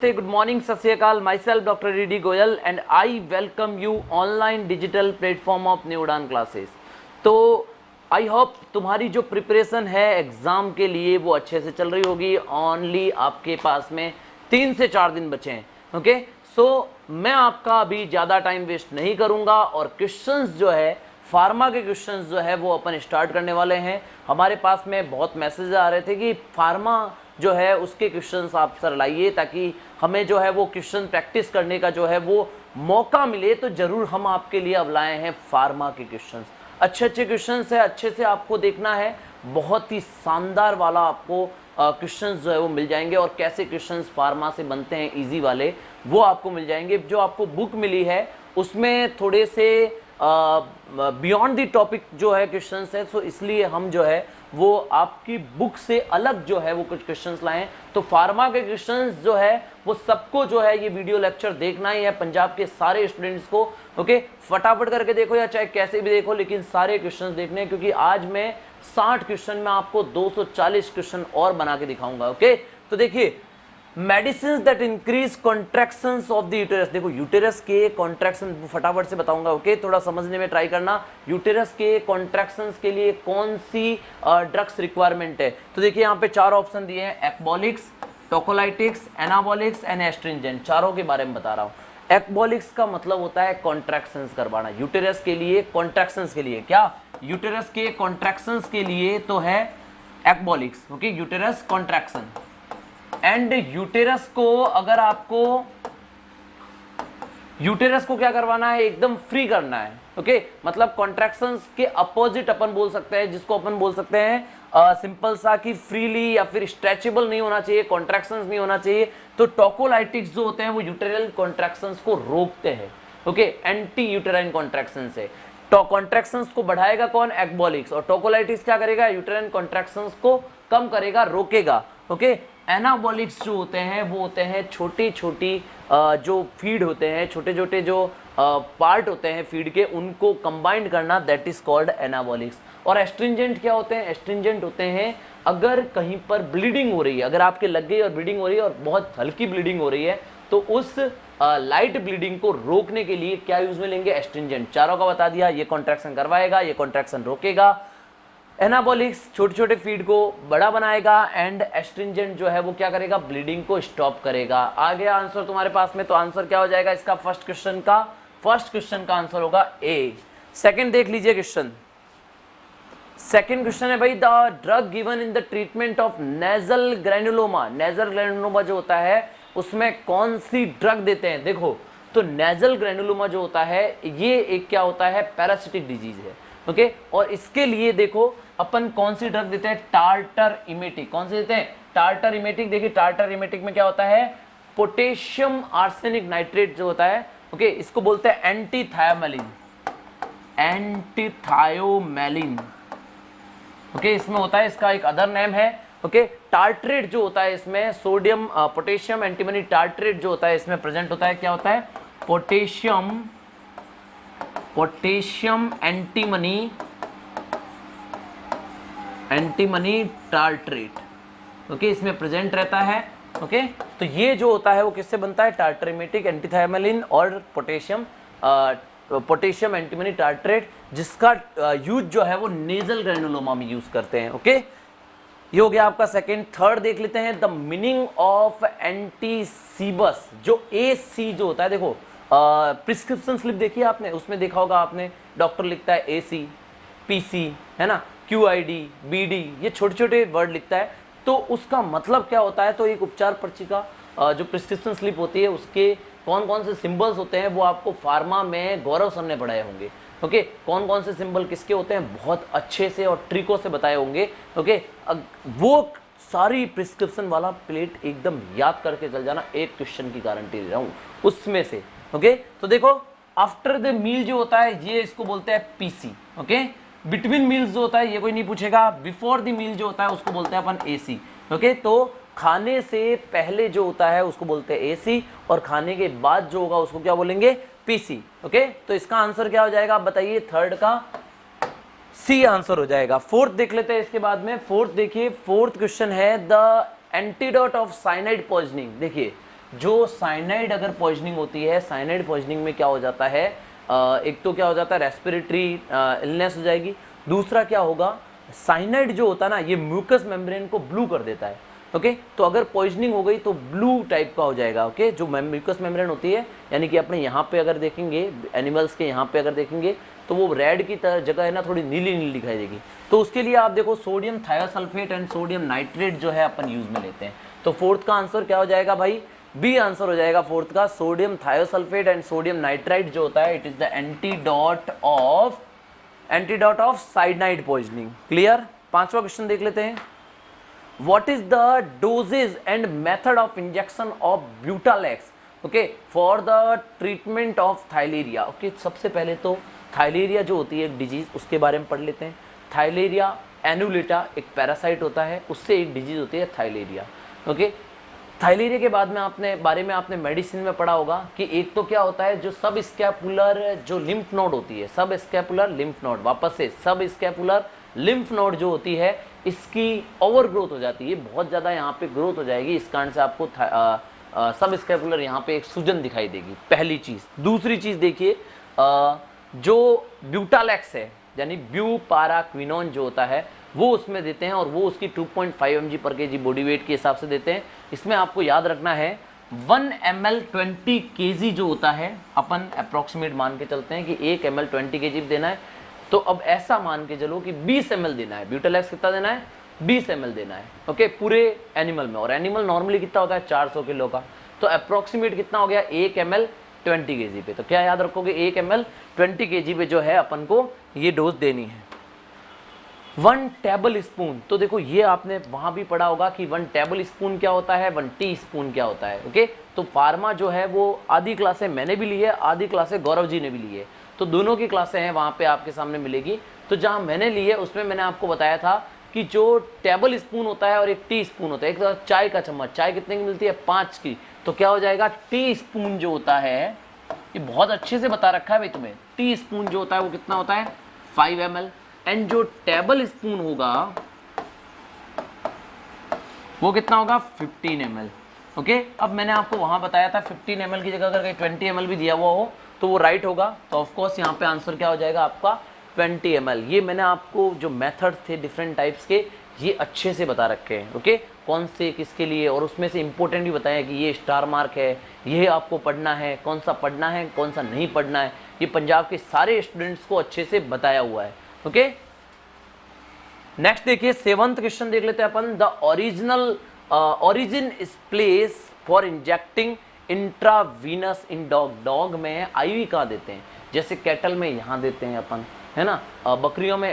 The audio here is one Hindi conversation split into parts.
Say good morning, Sat Sri Akal. Myself Dr. D.D. Goyal and I welcome you online digital platform of New Udan classes. तो आई होप तुम्हारी जो प्रिपरेशन है एग्ज़ाम के लिए वो अच्छे से चल रही होगी. ओनली आपके पास में 3 से 4 दिन बचे हैं. ओके सो मैं आपका अभी ज़्यादा टाइम वेस्ट नहीं करूँगा और क्वेश्चंस जो है फार्मा के क्वेश्चंस जो है वो अपन स्टार्ट करने वाले हैं. हमारे पास में बहुत मैसेज आ रहे थे कि फार्मा जो है उसके क्वेश्चंस आप सर लाइए ताकि हमें जो है वो क्वेश्चन प्रैक्टिस करने का जो है वो मौका मिले. तो ज़रूर हम आपके लिए अब लाए हैं फार्मा के क्वेश्चंस. अच्छे अच्छे क्वेश्चंस है, अच्छे से आपको देखना है. बहुत ही शानदार वाला आपको क्वेश्चंस जो है वो मिल जाएंगे और कैसे क्वेश्चंस फार्मा से बनते हैं इजी वाले वो आपको मिल जाएंगे. जो आपको बुक मिली है उसमें थोड़े से बियॉन्ड द टॉपिक जो है क्वेश्चंस है. सो इसलिए हम जो है वो आपकी बुक से अलग जो है वो कुछ क्वेश्चंस लाए. तो फार्मा के क्वेश्चंस जो है वो सबको जो है ये वीडियो लेक्चर देखना ही है, पंजाब के सारे स्टूडेंट्स को. ओके फटाफट करके देखो या चाहे कैसे भी देखो, लेकिन सारे क्वेश्चंस देखने हैं क्योंकि आज मैं 60 क्वेश्चन में आपको 240 क्वेश्चन और बना के दिखाऊंगा. ओके तो देखिए medicine that increase contractions of the uterus. देखो यूटेरस के कॉन्ट्रैक्शन फटाफट से बताऊंगा. ओके थोड़ा समझने में ट्राई करना. यूटेरस के कॉन्ट्रैक्शंस के लिए कौन सी ड्रग्स रिक्वायरमेंट है. तो देखिए यहाँ पे 4 ऑप्शन दिए हैं, एक्बॉलिक्स, टोकोलाइटिक्स, एनाबॉलिक्स एंड एस्ट्रिंजेंट. चारों के बारे में बता रहा हूँ. एक्बॉलिक्स का मतलब होता है कॉन्ट्रैक्शंस करवाना यूटेरस के लिए. कॉन्ट्रैक्शंस के लिए क्या, यूटेरस के कॉन्ट्रैक्शंस के लिए तो है ecbolics. Okay uterus contraction. And uterus को अगर आपको यूटेरस को क्या करवाना है, एकदम फ्री करना है. ओके मतलब कॉन्ट्रैक्शंस के अपोजिट अपन बोल सकते हैं, जिसको अपन बोल सकते हैं सिंपल सा कि फ्रीली या फिर स्ट्रेचेबल नहीं होना चाहिए, कॉन्ट्रैक्शंस नहीं होना चाहिए. तो टोकोलाइटिक्स जो होते हैं वो यूटेरल कॉन्ट्रैक्शंस को रोकते हैं. ओके एंटी यूटेराइन कॉन्ट्रैक्शन से. तो कॉन्ट्रैक्शंस को बढ़ाएगा कौन, एक्बॉलिक्स. और टोकोलाइटिक्स क्या करेगा, यूटेराइन कॉन्ट्रैक्शंस को कम करेगा, रोकेगा. ओके एनाबॉलिक्स जो होते हैं वो होते हैं छोटी छोटी जो फीड होते हैं, छोटे छोटे जो पार्ट होते हैं फीड के, उनको कंबाइंड करना, दैट इज कॉल्ड एनाबॉलिक्स. और एस्ट्रिंजेंट क्या होते हैं, एस्ट्रिंजेंट होते हैं अगर कहीं पर ब्लीडिंग हो रही है, अगर आपके लग गई और ब्लीडिंग हो रही है और बहुत हल्की ब्लीडिंग हो रही है, तो उस लाइट ब्लीडिंग को रोकने के लिए क्या यूज में लेंगे, एस्ट्रिंजेंट. चारों का बता दिया, ये कॉन्ट्रैक्शन करवाएगा, ये कॉन्ट्रैक्शन रोकेगा. एनाबॉलिक्स छोटे छोटे फीड को बड़ा बनाएगा एंड एस्ट्रिंजेंट जो है वो क्या करेगा, ब्लीडिंग को स्टॉप करेगा. आ गया आंसर तुम्हारे पास में. तो आंसर क्या हो जाएगा इसका, फर्स्ट क्वेश्चन का आंसर होगा ए. सेकंड देख लीजिए क्वेश्चन. सेकंड क्वेश्चन है भाई, the drug given in the treatment of nasal granuloma. Nasal granuloma जो होता है उसमें कौन सी ड्रग देते हैं. देखो तो नेजल ग्रैनुलोमा जो होता है ये एक क्या होता है, पैरासिटिक डिजीज है. ओके और इसके लिए देखो अपन कौन सी ड्रग देते हैं, टार्टर इमेटिक. कौन सी देते हैं, टार्टर इमेटिक. देखिए टार्टर इमेटिक में क्या होता है, पोटेशियम आर्सेनिक नाइट्रेट जो होता है. ओके इसको बोलते हैं एंटीथायोमेलिन. एंटीथायोमेलिन ओके इसमें होता है, इसका एक अदर नेम है. ओके टार्ट्रेट जो होता है इसमें सोडियम पोटेशियम एंटीमनी टार्ट्रेट जो होता है इसमें प्रेजेंट होता है. क्या होता है, पोटेशियम एंटीमनी टार्ट्रेट. ओके इसमें प्रेजेंट रहता है. ओके तो ये जो होता है वो किससे बनता है, टार्टरेमेटिक, एंटीथायोमेलिन और पोटेशियम एंटीमनी टार्ट्रेट, जिसका यूज जो है वो नेजल ग्रैनुलोमा में यूज करते हैं. ओके ये हो गया आपका सेकंड. थर्ड देख लेते हैं, द मीनिंग ऑफ एंटीसीबस. जो AC जो होता है, देखो प्रिस्क्रिप्शन स्लिप देखिए आपने, उसमें देखा होगा आपने, डॉक्टर लिखता है AC, PC है ना, QID, BD, ये छोटे छोटे वर्ड लिखता है. तो उसका मतलब क्या होता है, तो एक उपचार पर्ची का जो प्रिस्क्रिप्शन स्लिप होती है उसके कौन कौन से सिंबल्स होते हैं वो आपको फार्मा में गौरव सर ने पढ़ाए होंगे. ओके कौन कौन से सिंबल किसके होते हैं बहुत अच्छे से और ट्रिकों से बताए होंगे. ओके वो सारी प्रिस्क्रिप्शन वाला प्लेट एकदम याद करके चल जाना, एक क्वेश्चन की गारंटी दे रहा हूँ उसमें से. ओके तो देखो आफ्टर द मील जो होता है ये इसको बोलते हैं PC. ओके बिटवीन मील्स जो होता है ये कोई नहीं पूछेगा. बिफोर द मील जो होता है उसको बोलते हैं अपन AC. ओके तो खाने से पहले जो होता है उसको बोलते हैं AC और खाने के बाद जो होगा उसको क्या बोलेंगे, PC. ओके तो इसका आंसर क्या हो जाएगा आप बताइए, थर्ड का C आंसर हो जाएगा. फोर्थ देख लेते हैं इसके बाद में. फोर्थ देखिए, फोर्थ क्वेश्चन है the antidote of cyanide poisoning. देखिए जो साइनाइड अगर पॉइजनिंग होती है, साइनाइड पॉइजनिंग में क्या हो जाता है, एक तो क्या हो जाता है रेस्पिरेटरी इलनेस हो जाएगी, दूसरा क्या होगा साइनाइड जो होता है ना ये म्यूकस मेम्ब्रेन को ब्लू कर देता है। ओके तो अगर पॉइजनिंग हो गई तो ब्लू टाइप का हो जाएगा। ओके जो म्यूकस मेम्ब्रेन होती है यानी कि अपने यहाँ पे अगर देखेंगे एनिमल्स के यहाँ पे अगर देखेंगे तो वो रेड की तरह जगह है ना थोड़ी नीली नीली दिखाई देगी। तो उसके लिए आप देखो sodium thiosulphate and sodium nitrate जो है अपन यूज में लेते हैं। तो फोर्थ का आंसर क्या हो जाएगा भाई, बी आंसर हो जाएगा फोर्थ का, sodium thiosulphate and sodium nitrite जो होता है it is the antidote of cyanide poisoning. Clear. पांचवा क्वेश्चन देख लेते हैं, what is the dosages and method of injection of Butalex okay for the treatment of theileria. Okay सबसे पहले तो थाइलेरिया जो होती है एक डिजीज उसके बारे में पढ़ लेते हैं। थाइलेरिया एनुलेटा एक पैरासाइट होता है, उससे एक डिजीज होती है थाइलेरिया। ओके थाइलेरिया के बाद में आपने मेडिसिन में पढ़ा होगा कि एक तो क्या होता है जो सब स्कैपुलर जो लिम्फ नोड होती है, सब स्कैपुलर लिम्फ नोड, वापस से सब स्कैपुलर लिम्फ नोड जो होती है इसकी ओवर ग्रोथ हो जाती है, बहुत ज़्यादा यहाँ पे ग्रोथ हो जाएगी, इस कारण से आपको सब स्कैपुलर यहाँ पे एक सूजन दिखाई देगी, पहली चीज़। दूसरी चीज़ देखिए जो ब्यूटालेक्स है यानी ब्यूपाराक्विनोन जो होता है वो उसमें देते हैं और वो उसकी 2.5 mg पर केजी बॉडी वेट के हिसाब से देते हैं। इसमें आपको याद रखना है 1 ml 20 kg जो होता है अपन अप्रॉक्सीमेट मान के चलते हैं कि 1 ml 20 kg देना है। तो अब ऐसा मान के चलो कि 20 ml देना है, ब्यूटालेक्स कितना देना है 20 ml देना है। ओके पूरे एनिमल में, और एनिमल नॉर्मली कितना होता है 400 किलो का, तो अप्रॉक्सीमेट कितना हो गया 1 ml 20 kg पे। तो क्या याद रखोगे 1 ml 20 kg पे जो है अपन को ये डोज देनी है। 1 टेबल स्पून, तो देखो ये आपने वहां भी पढ़ा होगा कि 1 टेबल स्पून क्या होता है, 1 टी स्पून क्या होता है। ओके तो फार्मा जो है वो आधी क्लासें मैंने भी ली है, आधी क्लासें गौरव जी ने भी ली है, तो दोनों की क्लासें हैं वहाँ पे आपके सामने मिलेगी। तो जहाँ मैंने ली है उसमें मैंने आपको बताया था कि जो टेबल स्पून होता है और एक टी स्पून होता है, एक तो चाय का चम्मच, चाय कितने की मिलती है 5 की, तो क्या हो जाएगा टी स्पून जो होता है, ये बहुत अच्छे से बता रखा है भाई तुम्हें, टी स्पून जो होता है वो कितना होता है 5 ml, एंड जो टेबल स्पून होगा वो कितना होगा 15 ml। ओके अब मैंने आपको वहां बताया था 15 ml की जगह अगर कहीं 20 ml भी दिया हुआ हो तो वो राइट होगा, तो ऑफकोर्स यहाँ पे आंसर क्या हो जाएगा आपका 20 ml। ये मैंने आपको जो मेथड थे डिफरेंट टाइप्स के ये अच्छे से बता रखे हैं। ओके कौन से किसके लिए, और उसमें से इंपॉर्टेंट भी बताया कि ये स्टार मार्क है, ये आपको पढ़ना है, कौन सा पढ़ना है कौन सा नहीं पढ़ना है, ये पंजाब के सारे स्टूडेंट्स को अच्छे से बताया हुआ है। ओके नेक्स्ट देखिए 7th क्वेश्चन देख लेते हैं अपन, the origin is place for injecting intravenous in dog. Dog में आईवी कहाँ देते हैं, जैसे कैटल में यहाँ देते हैं अपन, है ना, बकरियों में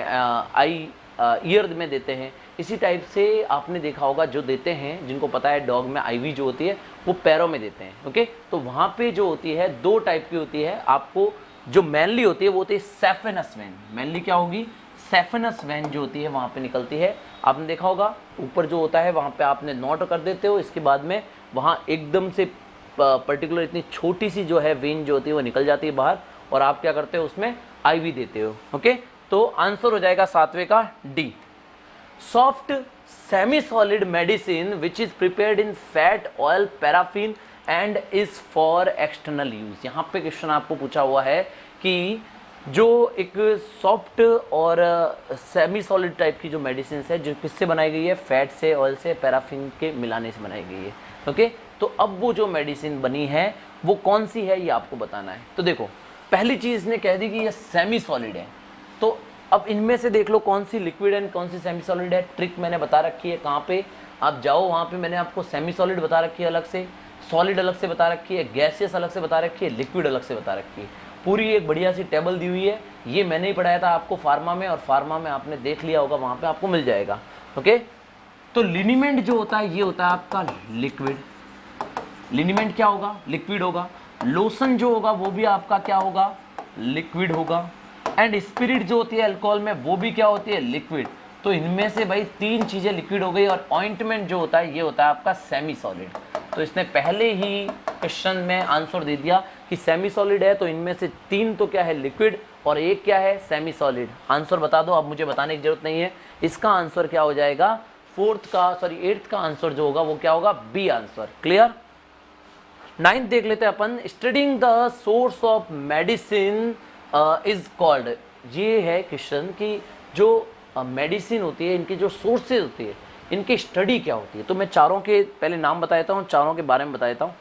ईयर में देते हैं, इसी टाइप से आपने देखा होगा जो देते हैं, जिनको पता है डॉग में आईवी जो होती है वो पैरों में देते हैं। ओके तो वहाँ पे जो होती है 2 टाइप की होती है, आपको जो मैनली होती है वो होती है सेफेनस वैन, मैनली क्या होगी सेफेनस वैन जो होती है वहाँ पे निकलती है, आपने देखा होगा ऊपर जो होता है वहाँ पे आपने नोट कर देते हो, इसके बाद में वहाँ एकदम से पर्टिकुलर इतनी छोटी सी जो है वेन जो होती है वो निकल जाती है बाहर, और आप क्या करते हो उसमें आईवी देते हो। ओके तो आंसर हो जाएगा 7वें का D. Soft semi solid medicine which is prepared in fat oil paraffin and is for external use. यहाँ पे क्वेश्चन आपको पूछा हुआ है कि जो एक सॉफ्ट और सेमी सॉलिड टाइप की जो मेडिसिन है जो किससे बनाई गई है, फैट से, ऑयल से, पैराफिन के मिलाने से बनाई गई है। ओके तो अब वो जो मेडिसिन बनी है वो कौन सी है ये आपको बताना है। तो देखो पहली चीज़ ने कह दी कि ये सेमी सॉलिड है, तो अब इनमें से देख लो कौन सी लिक्विड है कौन सी सेमी सॉलिड है। ट्रिक मैंने बता रखी है, कहाँ पे आप जाओ वहाँ पे मैंने आपको सेमी सॉलिड बता रखी है अलग से, सॉलिड अलग से बता रखी है, गैसियस अलग से बता रखी है, लिक्विड अलग से बता रखी है, पूरी एक बढ़िया सी टेबल दी हुई है। ये मैंने ही पढ़ाया था आपको फार्मा में, और फार्मा में आपने देख लिया होगा, वहाँ पे आपको मिल जाएगा। ओके तो लिनीमेंट जो होता है ये होता है आपका लिक्विड, लिनीमेंट क्या होगा लिक्विड होगा। लोशन जो होगा वो भी आपका क्या होगा लिक्विड होगा, एंड स्पिरिट जो होती है अल्कोहल में वो भी क्या होती है लिक्विड। तो इनमें से भाई 3 चीजें लिक्विड हो गई, और ऑइंटमेंट जो होता है ये होता है आपका सेमी सॉलिड। तो इसने पहले ही क्वेश्चन में आंसर दे दिया कि सेमी सॉलिड है, तो इनमें से 3 तो क्या है लिक्विड और 1 क्या है सेमी सॉलिड। आंसर बता दो, अब मुझे बताने की जरूरत नहीं है। इसका आंसर क्या हो जाएगा 8th का आंसर जो होगा वो क्या होगा बी आंसर। क्लियर। नाइन्थ देख लेते हैं अपन, studying the source of medicine is called. ये है क्वेश्चन कि जो मेडिसिन होती है, इनकी जो सोर्सेज होती है, इनकी स्टडी क्या होती है। तो मैं चारों के पहले नाम बता देता हूँ, चारों के बारे में बता देता हूँ।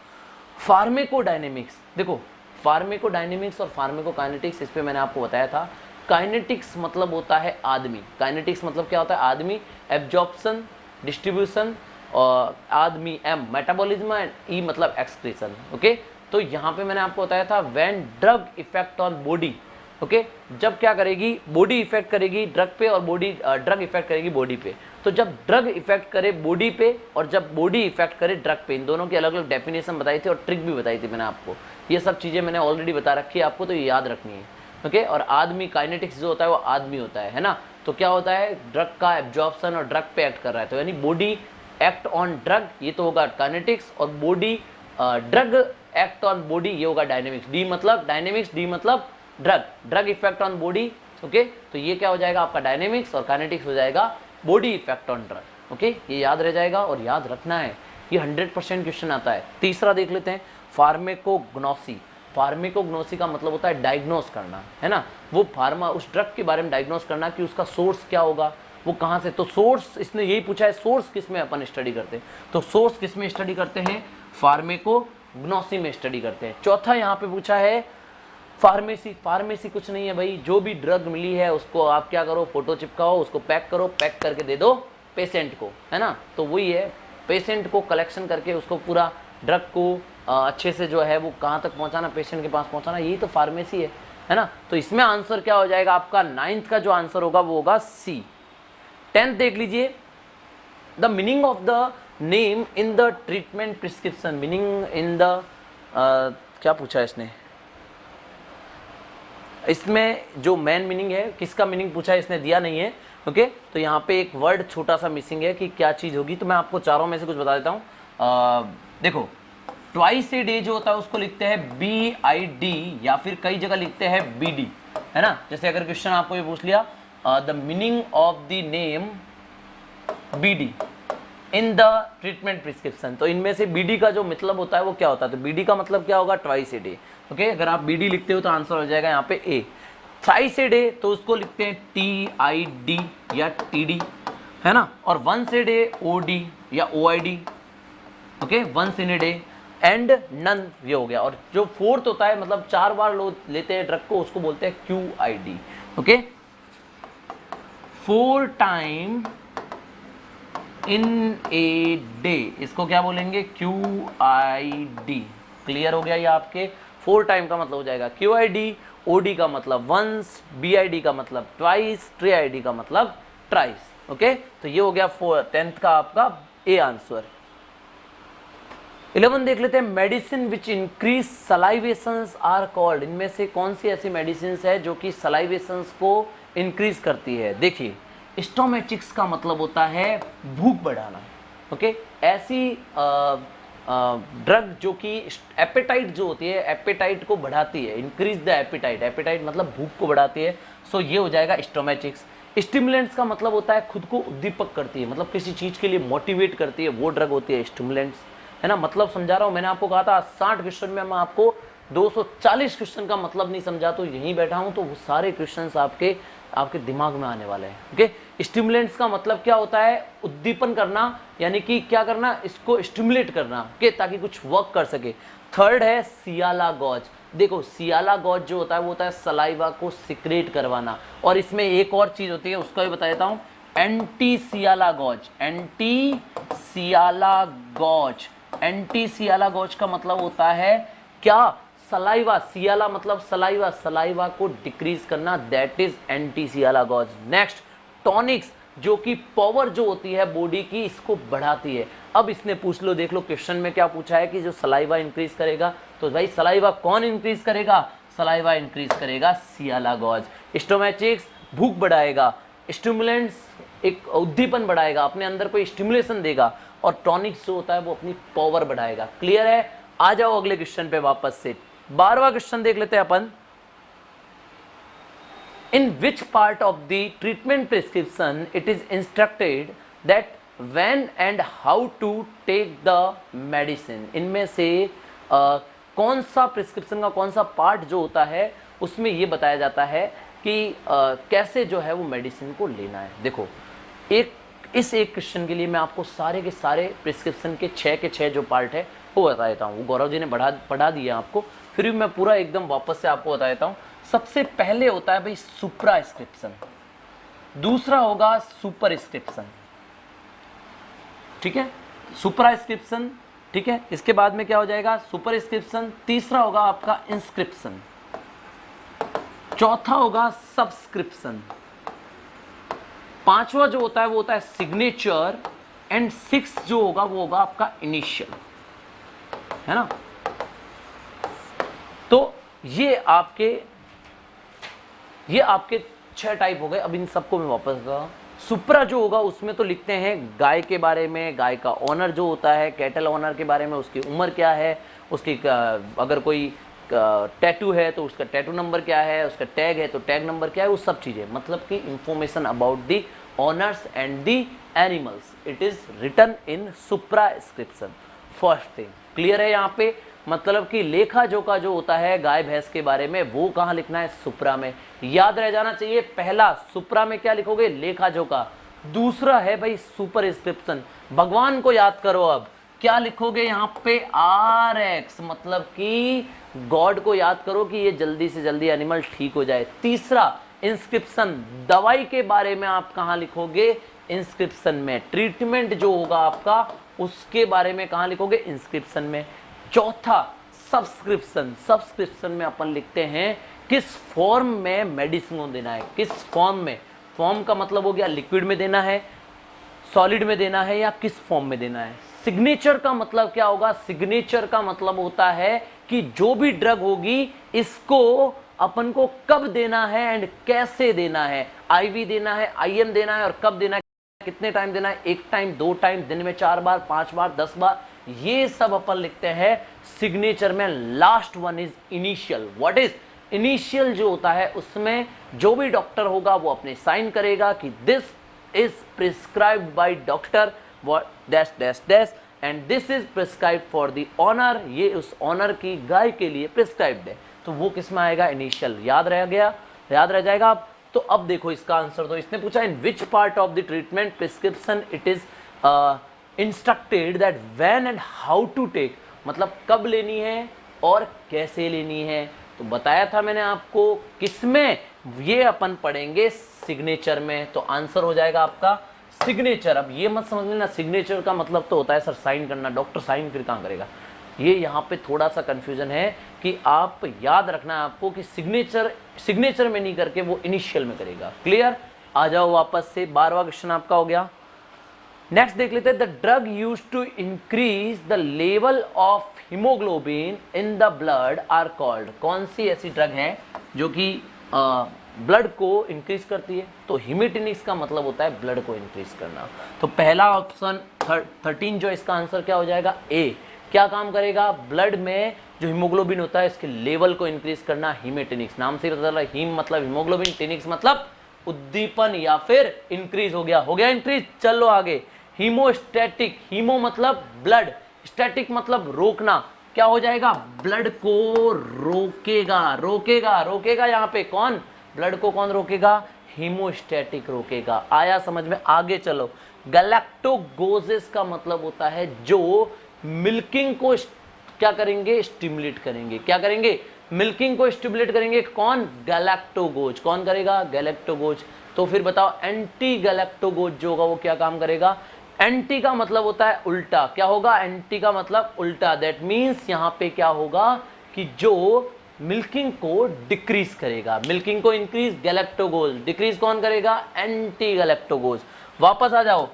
फार्मेकोडायनेमिक्स, देखो फार्मेकोडायनेमिक्स और फार्मेकोकाइनेटिक्स, इस पे मैंने आपको बताया था। काइनेटिक्स मतलब होता है आदमी, काइनेटिक्स मतलब क्या होता है, आदमी। एब्जॉर्प्शन, डिस्ट्रीब्यूशन, और आदमी एम मेटाबॉलिज्म, एंड ई मतलब एक्सक्रीशन। ओके, तो यहाँ पे मैंने आपको बताया था when drug effect on body. Okay, जब क्या करेगी, बॉडी इफेक्ट करेगी ड्रग पे, और बॉडी ड्रग इफेक्ट करेगी बॉडी पे। तो जब ड्रग इफेक्ट करे बॉडी पे और जब बॉडी इफेक्ट करे ड्रग पे, इन दोनों की अलग अलग डेफिनेशन बताई थी और ट्रिक भी बताई थी मैंने आपको। ये सब चीज़ें मैंने ऑलरेडी बता रखी है आपको, तो ये याद रखनी है। ओके, और आदमी काइनेटिक्स जो होता है वो आदमी होता है ना। तो क्या होता है, ड्रग का एब्जॉर्प्शन और ड्रग पे एक्ट कर रहा है, तो यानी बॉडी एक्ट ऑन ड्रग, ये तो होगा काइनेटिक्स। और body drug act on body, ये होगा डायनेमिक्स। डी मतलब डायनेमिक्स, डी मतलब drug, drug effect on body. Okay, तो ये क्या हो जाएगा आपका डायनेमिक्स, और काइनेटिक्स हो जाएगा body effect on drug. Okay, ये याद रह जाएगा और याद रखना है, ये 100% क्वेश्चन आता है। तीसरा देख लेते हैं, फार्मेकोग्नोसी। फार्मेकोग्नोसी का मतलब होता है डायग्नोस करना, है ना। वो फार्मा, उस ड्रग के बारे में डायग्नोस करना कि उसका सोर्स क्या होगा, वो कहाँ से। तो सोर्स, इसने यही पूछा है, सोर्स किस में अपन स्टडी करते हैं। तो सोर्स किस में स्टडी करते हैं, फार्मेकोग्नोसी में स्टडी करते हैं। चौथा यहाँ पे पूछा है फार्मेसी। फार्मेसी कुछ नहीं है भाई, जो भी ड्रग मिली है उसको आप क्या करो, फोटो चिपकाओ, उसको पैक करो, पैक करके दे दो पेशेंट को, है ना। तो वही है, पेशेंट को कलेक्शन करके उसको पूरा ड्रग को अच्छे से जो है वो कहाँ तक पहुँचाना, पेशेंट के पास पहुँचाना, यही तो फार्मेसी है ना। तो इसमें आंसर क्या हो जाएगा आपका, 9th का जो आंसर होगा वो होगा सी। 10th देख लीजिए, the meaning of the name in the treatment prescription. Meaning in the क्या पूछा है इसने, इसमें जो मेन मीनिंग है, किसका मीनिंग पूछा है, इसने दिया नहीं है। ओके, तो यहाँ पे एक वर्ड छोटा सा मिसिंग है कि क्या चीज़ होगी। तो मैं आपको चारों में से कुछ बता देता हूँ। देखो, ट्वाइस ए डे जो होता है उसको लिखते हैं BID, या फिर कई जगह लिखते हैं BD, है ना। जैसे अगर क्वेश्चन आपको ये पूछ लिया, the meaning of the name BD in the treatment prescription, तो इनमें से BD का जो मतलब होता है वो क्या होता है। तो BD का मतलब क्या होगा, ट्वाइस ए डे। ओके, अगर आप BD लिखते हो तो आंसर हो जाएगा यहाँ पे A। थ्राइस ए डे तो उसको लिखते हैं TID या TD, है ना। और वंस ए डे OD या OID। Okay, once in a day, and none, ये हो गया। और जो फोर्थ होता है, मतलब 4 बार लोग लेते हैं ड्रग को, उसको बोलते हैं QID। Okay, 4 time in a day, इसको क्या बोलेंगे, QID। क्लियर हो गया ये आपके। 4 टाइम का मतलब हो जाएगा QID, OD का मतलब वंस, BID का मतलब ट्वाइस, TRID का मतलब ट्राइस। ओके, तो ये हो गया 10th का आपका ए आंसर। 11 देख लेते हैं, medicine which increase salivations are called. इनमें से कौन सी ऐसी मेडिसिन है जो कि सलाइवेशंस को इंक्रीज करती है। देखिए, स्टोमेटिक्स का मतलब होता है भूख बढ़ाना। ओके, ऐसी ड्रग जो कि एपेटाइट जो होती है, एपेटाइट को बढ़ाती है, इंक्रीज द एपेटाइट। एपेटाइट मतलब भूख को बढ़ाती है, सो ये हो जाएगा स्टोमेटिक्स। स्टिमुलेंट्स का मतलब होता है खुद को उद्दीपक करती है, मतलब किसी चीज़ के लिए मोटिवेट करती है, वो ड्रग होती है स्टिमुलेंट्स, है ना। मतलब समझा रहा हूँ, मैंने आपको कहा था 60 क्वेश्चन में मैं आपको 240 क्वेश्चन का मतलब नहीं समझा, तो यहीं बैठा हूँ तो वो सारे क्वेश्चंस आपके दिमाग में आने वाले हैं। ओके, स्टिमुलेंट्स का मतलब क्या होता है, उद्दीपन करना, यानी कि क्या करना, इसको स्टिमुलेट करना, ओके, ताकि कुछ वर्क कर सके। थर्ड है सियालागॉज। देखो, सियालागॉज जो होता है वो होता है सलाइवा को सिक्रेट करवाना। और इसमें एक और चीज़ होती है, उसका भी बता देता हूँ, anti sialagogues. Anti sialagogues, anti sialagogues का मतलब होता है क्या, सलाइवा। सियाला मतलब सलाइवा, सलाइवा को डिक्रीज करना, that is anti sialagogues. Next, tonics, जो कि पावर जो होती है बॉडी की, इसको बढ़ाती है। अब इसने पूछ लो, देख लो क्वेश्चन में क्या पूछा है कि जो सलाइवा इंक्रीज करेगा, तो भाई सलाइवा कौन इंक्रीज करेगा, सलाइवा इंक्रीज करेगा सियालागॉज। स्टोमेटिक्स भूख बढ़ाएगा, स्टिमुलेंट्स एक उद्दीपन बढ़ाएगा, अपने अंदर कोई स्टिमुलेशन देगा, और टॉनिक्स जो होता है वो अपनी पावर बढ़ाएगा। क्लियर है। आ जाओ अगले क्वेश्चन पे वापस से। 12वां क्वेश्चन देख लेते हैं अपन। In which part of the treatment prescription it is instructed that when and how to take the medicine? इनमें से कौन सा प्रिस्क्रिप्शन का कौन सा पार्ट जो होता है उसमें ये बताया जाता है कि कैसे जो है वो मेडिसिन को लेना है। देखो इस एक क्वेश्चन के लिए मैं आपको सारे के सारे प्रिस्क्रिप्शन के 6 के 6 जो पार्ट है वो बता देता हूँ। वो गौरव जी ने पढ़ा दिया आपको, फिर भी मैं पूरा एकदम वापस से आपको बता देता हूँ। सबसे पहले होता है भाई सुप्रास्क्रिप्शन, दूसरा होगा सुपरस्क्रिप्शन, ठीक है, सुपरास्क्रिप्शन, ठीक है। इसके बाद में क्या हो जाएगा सुपरस्क्रिप्शन, तीसरा होगा आपका इंस्क्रिप्शन, चौथा होगा सब्सक्रिप्शन, पांचवा जो होता है वो होता है सिग्नेचर, एंड 6 जो होगा वो होगा आपका इनिशियल, है ना। तो ये आपके 6 टाइप हो गए। अब इन सबको मैं वापस करूँ। सुप्रा जो होगा उसमें तो लिखते हैं गाय के बारे में, गाय का ऑनर जो होता है, कैटल ऑनर के बारे में, उसकी उम्र क्या है, उसकी अगर कोई टैटू है तो उसका टैटू नंबर क्या है, उसका टैग है तो टैग नंबर क्या है, वो सब चीज़ें, मतलब कि information about the owners and the animals, it is written in superscription. First thing clear है यहाँ पे, मतलब कि लेखा जोखा जो होता है गाय भैंस के बारे में वो कहाँ लिखना है सुप्रा में। याद रह जाना चाहिए, पहला सुप्रा में क्या लिखोगे लेखा जोखा, दूसरा है भाई सुपरस्क्रिप्शन। भगवान को याद करो, अब क्या लिखोगे यहाँ पे RX, मतलब कि गॉड को याद करो कि ये जल्दी से जल्दी एनिमल ठीक हो जाए। तीसरा इंस्क्रिप्शन, दवाई के बारे में आप कहाँ लिखोगे इंस्क्रिप्शन में, ट्रीटमेंट जो होगा आपका उसके बारे में कहाँ लिखोगे इंस्क्रिप्शन में। चौथा सब्सक्रिप्शन, सब्सक्रिप्शन में अपन लिखते हैं किस फॉर्म में मेडिसिन को देना है, किस फॉर्म में, फॉर्म का मतलब हो गया लिक्विड में देना है, सॉलिड में देना है, या किस फॉर्म में देना है। सिग्नेचर का मतलब क्या होगा, सिग्नेचर का मतलब होता है कि जो भी ड्रग होगी इसको अपन को कब देना है एंड कैसे देना है, IV देना है, IM देना है, और कब देना है, कितने टाइम देना है, 1 टाइम 2 टाइम, दिन में 4 बार 5 बार 10 बार, ये सब अपन लिखते हैं सिग्नेचर में। Last one is initial. What is initial जो होता है उसमें जो भी डॉक्टर होगा वो अपने साइन करेगा कि this is prescribed by doctor dash dash dash and this is prescribed for the owner, ये उस ऑनर की गाय के लिए प्रिस्क्राइब्ड है, तो वो किस में आएगा इनिशियल। याद रह गया, याद रह जाएगा आप। तो अब देखो इसका आंसर, तो इसने पूछा in which part of the treatment prescription it is instructed that when and how to take, मतलब कब लेनी है और कैसे लेनी है। तो बताया था मैंने आपको किसमें, ये अपन पढ़ेंगे सिग्नेचर में, तो आंसर हो जाएगा आपका सिग्नेचर। अब ये मत समझ लेना सिग्नेचर का मतलब तो होता है सर साइन करना, डॉक्टर साइन फिर कहाँ करेगा, ये यहाँ पे थोड़ा सा कंफ्यूजन है कि आप याद रखना है आपको कि सिग्नेचर में नहीं करके वो इनिशियल में करेगा। क्लियर, आ जाओ वापस से, 12वां क्वेश्चन आपका हो गया। नेक्स्ट देख लेते हैं, the drug use to increase the level of haemoglobin in the blood are called, कौन सी ऐसी ड्रग है जो कि ब्लड को इंक्रीज करती है, तो हिमेटिनिक्स का मतलब होता है ब्लड को इंक्रीज करना। तो पहला ऑप्शन 13 जो इसका आंसर क्या हो जाएगा ए, क्या काम करेगा ब्लड में जो हीमोग्लोबिन होता है इसके लेवल को इंक्रीज करना, हिमेटिनिक्स। नाम से पता चला, हीम मतलब हीमोग्लोबिन, टिनिक्स मतलब उद्दीपन या फिर इंक्रीज, हो गया इंक्रीज। चलो आगे, हीमोस्टैटिक, हीमो मतलब ब्लड, स्टैटिक मतलब रोकना, क्या हो जाएगा ब्लड को रोकेगा यहाँ पे कौन, ब्लड को कौन रोकेगा, हीमोस्टैटिक रोकेगा। आया समझ में, आगे चलो। गैलेक्टोगोसिस का मतलब होता है जो मिल्किंग को क्या करेंगे, स्टिमुलेट करेंगे, क्या करेंगे, मिल्किंग को स्टिमुलेट करेंगे, कौन, गैलेक्टोगोज, कौन करेगा, गैलेक्टोगोज। तो फिर बताओ एंटी गैलेक्टोगोज जो होगा वो क्या काम करेगा, एंटी का मतलब होता है उल्टा, क्या होगा, एंटी का मतलब उल्टा, दैट मीन्स यहाँ पे क्या होगा कि जो मिल्किंग को डिक्रीज करेगा, मिल्किंग को इंक्रीज गैलेक्टोगोज, डिक्रीज कौन करेगा, एंटी गैलेक्टोगोज। वापस आ जाओ,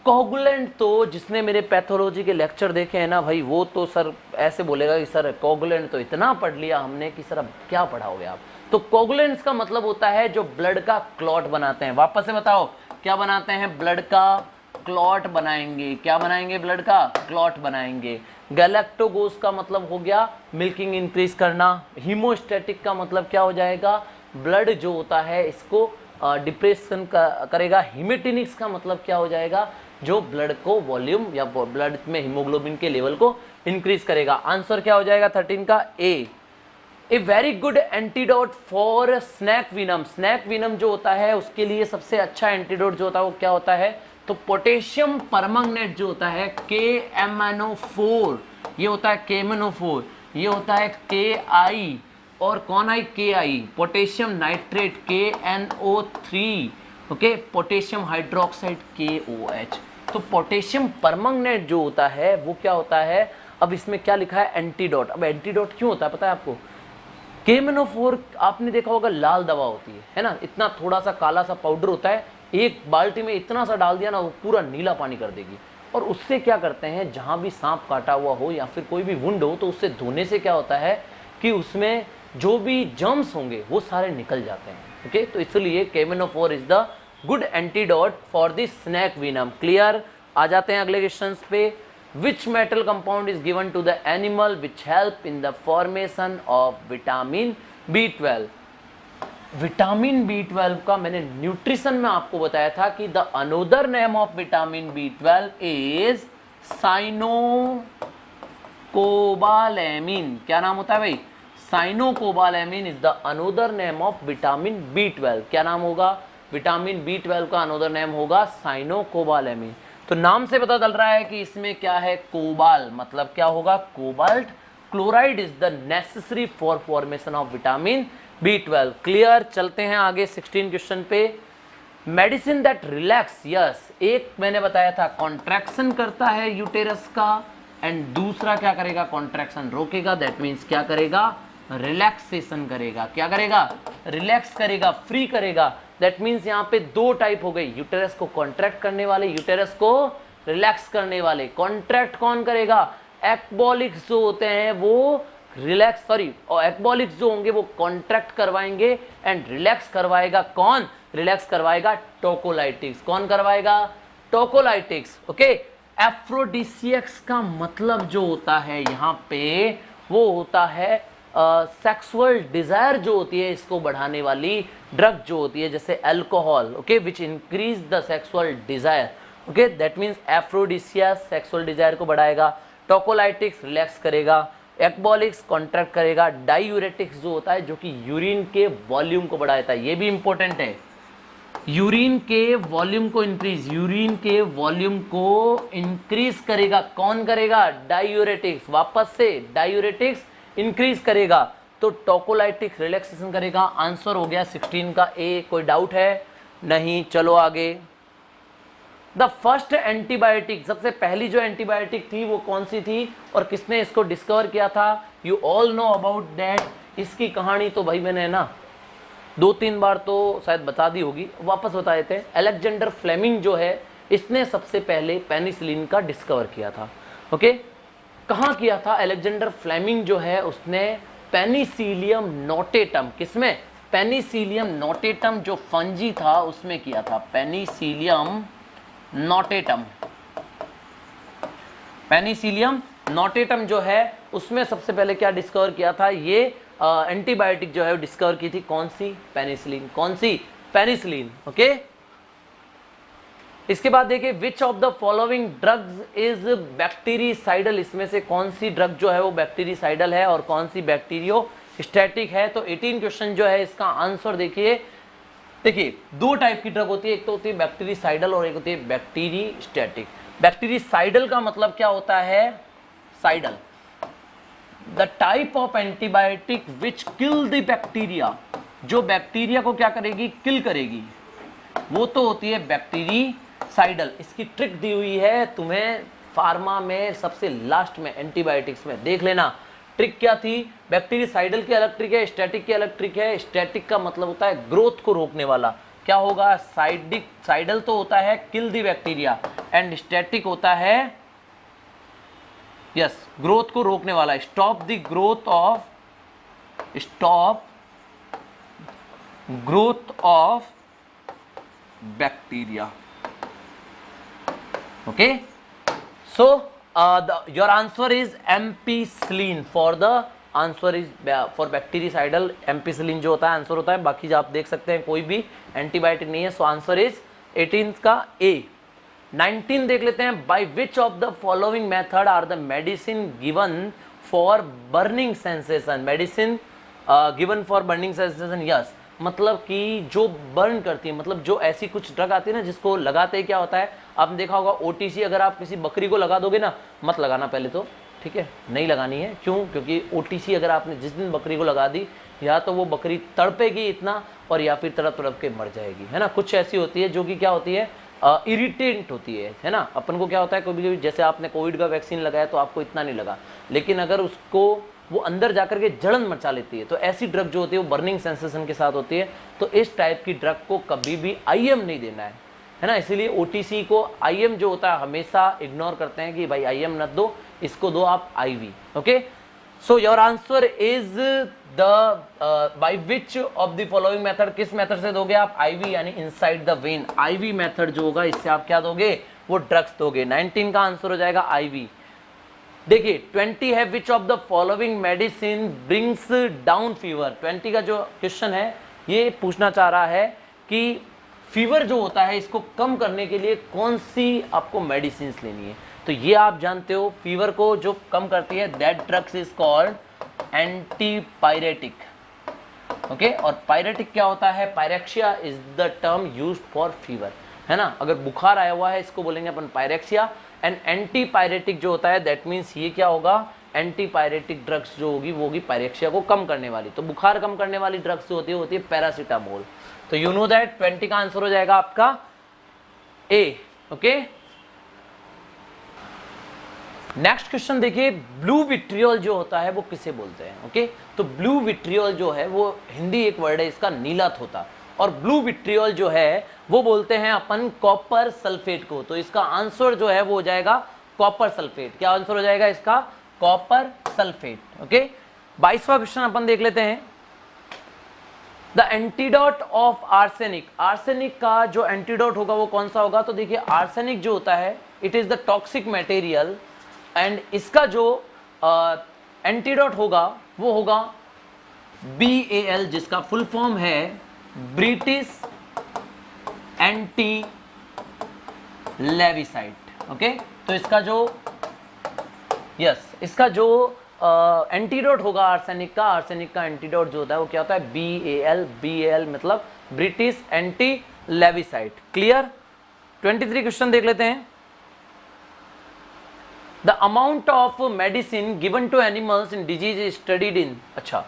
कोगुलेंट तो जिसने मेरे पैथोलॉजी के लेक्चर देखे हैं ना भाई, वो तो सर ऐसे बोलेगा कि सर कोगुलेंट तो इतना पढ़ लिया हमने कि सर अब क्या पढ़ाओगे आप। तो कोगुलेंट्स का मतलब होता है जो ब्लड का क्लॉट बनाते हैं। वापस से बताओ क्या बनाते हैं, ब्लड का क्लॉट बनाएंगे, क्या बनाएंगे, ब्लड का क्लॉट बनाएंगे। गैलेक्टोगोज का मतलब हो गया मिल्किंग इंक्रीज करना। हीमोस्टैटिक का मतलब क्या हो जाएगा, ब्लड जो होता है इसको डिप्रेशन करेगा। हिमेटिनिक्स का मतलब क्या हो जाएगा, जो ब्लड को वॉल्यूम या ब्लड में हीमोग्लोबिन के लेवल को इंक्रीज करेगा। आंसर क्या हो जाएगा 13 का A. A very good antidote for snake venom. Snake venom जो होता है उसके लिए सबसे अच्छा एंटीडोट जो होता है वो क्या होता है, तो पोटेशियम परमंगनेट जो होता है KMnO4, ये होता है KMnO4, ये होता है KI, और कौन आई KI, potassium nitrate KNO3, okay, potassium hydroxide KOH। तो पोटेशियम परमंगनेट जो होता है वो क्या होता है, अब इसमें क्या लिखा है एंटीडोट। अब एंटीडोट क्यों होता है पता है आपको, KMnO4 आपने देखा होगा लाल दवा होती है ना, इतना थोड़ा सा काला सा पाउडर होता है, एक बाल्टी में इतना सा डाल दिया ना वो पूरा नीला पानी कर देगी। और उससे क्या करते हैं, जहाँ भी सांप काटा हुआ हो या फिर कोई भी वुंड हो तो उससे धोने से क्या होता है कि उसमें जो भी जर्म्स होंगे वो सारे निकल जाते हैं। ओके, तो इसलिए KMnO4 is the good antidote for the snake venom. Clear. आ जाते हैं अगले क्वेश्चन पे। Which metal compound is given to the animal which help in the formation of vitamin B12? Vitamin B12 का मैंने न्यूट्रिशन में आपको बताया था कि the another name of vitamin B12 is cyanocobalamin. क्या नाम होता है भाई, cyanocobalamin is the another name of vitamin B12। क्या नाम होगा, विटामिन B12 का अनोदर नेम होगा साइनोकोबालैमिन। तो नाम से पता चल रहा है कि इसमें क्या है, कोबाल, मतलब क्या होगा, cobalt chloride is the necessary for formation of vitamin B12। Clear. चलते हैं आगे 16 क्वेश्चन पे। मेडिसिन दैट रिलैक्स, यस, एक मैंने बताया था कॉन्ट्रैक्शन करता है यूटेरस का, एंड दूसरा क्या करेगा, कॉन्ट्रैक्शन रोकेगा, दैट मीन्स क्या करेगा, रिलैक्सेशन करेगा। क्या करेगा, रिलैक्स करेगा, फ्री करेगा। दैट मीन्स यहाँ पे दो टाइप हो गई, यूटेरस को कॉन्ट्रैक्ट करने वाले, यूटेरस को रिलैक्स करने वाले। कॉन्ट्रैक्ट कौन करेगा, एक्बॉलिक्स जो होते हैं वो रिलैक्स, सॉरी, और एक्बॉलिक्स जो होंगे वो कॉन्ट्रैक्ट करवाएंगे, एंड रिलैक्स करवाएगा कौन, रिलैक्स करवाएगा टोकोलाइटिक्स। कौन करवाएगा, टोकोलाइटिक्स। ओके, एफ्रोडिसियक्स का मतलब जो होता है यहाँ पे वो होता है सेक्सुअल डिजायर जो होती है इसको बढ़ाने वाली ड्रग जो होती है, जैसे alcohol, okay, which increase the sexual desire. Okay, that means aphrodisia sexual desire को बढ़ाएगा, टोकोलाइटिक्स रिलैक्स करेगा, एक्बॉलिक्स कॉन्ट्रैक्ट करेगा, डायूरेटिक्स जो होता है जो कि यूरिन के वॉल्यूम को बढ़ाता है। ये भी इंपॉर्टेंट है, यूरिन के वॉल्यूम को इंक्रीज, यूरिन के वॉल्यूम को इंक्रीज करेगा। कौन करेगा, डायूरेटिक्स। वापस से डायूरेटिक्स इंक्रीज करेगा, तो टोकोलाइटिक्स रिलैक्सेशन करेगा। आंसर हो गया 16 का ए। कोई डाउट है, नहीं। चलो आगे। द फर्स्ट एंटीबायोटिक, सबसे पहली जो एंटीबायोटिक थी वो कौन सी थी और किसने इसको डिस्कवर किया था, you all know about that. इसकी कहानी तो भाई मैंने ना 2-3 बार तो शायद बता दी होगी, वापस बता देते हैं। अलेक्जेंडर फ्लेमिंग जो है इसने सबसे पहले पेनिसिलिन का डिस्कवर किया था। ओके, कहाँ किया था, अलेक्जेंडर फ्लेमिंग जो है उसने पेनिसिलियम नोटेटम, किसमें, पेनिसिलियम नोटेटम जो फंजी था उसमें किया था, पेनिसिलियम नोटेटम। पेनिसिलियम नोटेटम जो है उसमें सबसे पहले क्या डिस्कवर किया था, ये एंटीबायोटिक जो है डिस्कवर की थी, कौन सी, पेनिसिलिन। कौन सी, पेनिसिलिन। ओके, इसके बाद देखिए विच of the following drugs is bactericidal, इसमें से कौन सी ड्रग जो है वो बैक्टीरिसाइडल है और कौन सी बैक्टीरियोस्टैटिक है। तो 18 क्वेश्चन जो है इसका आंसर देखिए दो टाइप की ड्रग होती है, एक तो होती है बैक्टीरिसाइडल और एक होती है बैक्टीरियोस्टैटिक। बैक्टीरिसाइडल का मतलब क्या होता है, cidal, the type of antibiotic which kill the bacteria, जो बैक्टीरिया को क्या करेगी, किल करेगी, वो तो होती है बैक्टीरिसाइडल। इसकी ट्रिक दी हुई है तुम्हें फार्मा में सबसे लास्ट में, एंटीबायोटिक्स में देख लेना। ट्रिक क्या थी, बैक्टीरिसाइडल की अलग ट्रिक है, स्टैटिक की अलग ट्रिक है। स्टैटिक का मतलब होता है ग्रोथ को रोकने वाला, क्या होगा, साइडल तो होता है किल द बैक्टीरिया, एंड स्टैटिक होता है यस ग्रोथ को रोकने वाला, stop the growth of bacteria. Okay, so your answer is ampicillin for the answer is for bactericidal ampicillin जो होता है आंसर होता है। बाकी जो आप देख सकते हैं कोई भी एंटीबायोटिक नहीं है, सो आंसर इज 18 का ए। 19 देख लेते हैं, by which of the following method are the medicine given for burning sensation, medicine given for burning sensation, yes, मतलब कि जो बर्न करती है, मतलब जो ऐसी कुछ ड्रग आती है ना जिसको लगाते ही क्या होता है, आपने देखा होगा ओटीसी, अगर आप किसी बकरी को लगा दोगे ना, मत लगाना पहले तो, ठीक है, नहीं लगानी है, क्यों, क्योंकि ओटीसी अगर आपने जिस दिन बकरी को लगा दी, या तो वो बकरी तड़पेगी इतना, और या फिर तड़प तड़प के मर जाएगी, है ना। कुछ ऐसी होती है जो कि क्या होती है, इरिटेंट होती है ना। अपन को क्या होता है, कभी कभी जैसे आपने कोविड का वैक्सीन लगाया तो आपको इतना नहीं लगा, लेकिन अगर उसको वो अंदर जाकर के जलन मचा लेती है, तो ऐसी ड्रग जो होती है वो बर्निंग सेंसेशन के साथ होती है। तो इस टाइप की ड्रग को कभी भी आईएम नहीं देना है ना। इसीलिए ओटीसी को आईएम जो होता है हमेशा इग्नोर करते हैं कि भाई आईएम मत दो, इसको दो आप IV. Okay, so your answer is the by which of the following method, किस मेथड से दोगे आप, आईवी, यानी inside the vein, IV method जो होगा इससे आप क्या दोगे, वो ड्रग्स दोगे। 19 का आंसर हो जाएगा आईवी। देखिए 20 है, विच of the following medicine brings down fever. 20 का जो क्वेश्चन है ये पूछना चाह रहा है कि फीवर जो होता है इसको कम करने के लिए कौन सी आपको मेडिसिन लेनी है। तो ये आप जानते हो, फीवर को जो कम करती है that drugs is called antipyretic. Okay, और पायरेटिक क्या होता है, pyrexia is the term used for fever, है ना। अगर बुखार आया हुआ है इसको बोलेंगे अपन पायरेक्सिया, एंड एंटीपायरेटिक जो होता है दैट मीन्स ये क्या होगा, एंटीपायरेटिक ड्रग्स जो होगी वो होगी पायरेक्सिया को कम करने वाली। तो बुखार कम करने वाली ड्रग्स जो होती है पैरासीटामोल। तो यू नो दैट 20 का आंसर हो जाएगा आपका ए। ओके, नेक्स्ट क्वेश्चन देखिए, ब्लू विट्रियोल जो होता है वो किसे बोलते हैं। ओके, तो ब्लू विट्रियोल जो है वो हिंदी एक वर्ड है इसका, नीला थोता, और ब्लू विट्रियोल जो है वो बोलते हैं अपन कॉपर सल्फेट को। तो इसका आंसर जो है वो हो जाएगा कॉपर सल्फेट। क्या आंसर हो जाएगा इसका, कॉपर सल्फेट। ओके, 22वां क्वेश्चन अपन देख लेते हैं, the antidote of arsenic. Arsenic का जो एंटीडोट होगा वो कौन सा होगा। तो देखिए आर्सेनिक जो होता है it is the toxic material, and इसका जो एंटीडोट होगा वो होगा BAL, जिसका फुल फॉर्म है ब्रिटिश एंटी लेविसाइट। ओके, तो इसका जो इसका जो एंटीडोट होगा आर्सेनिक का एंटीडोट जो होता है वो क्या होता है, BAL मतलब British anti lewisite. Clear. 23 question देख लेते हैं, the amount of medicine given to animals in disease is studied in. अच्छा,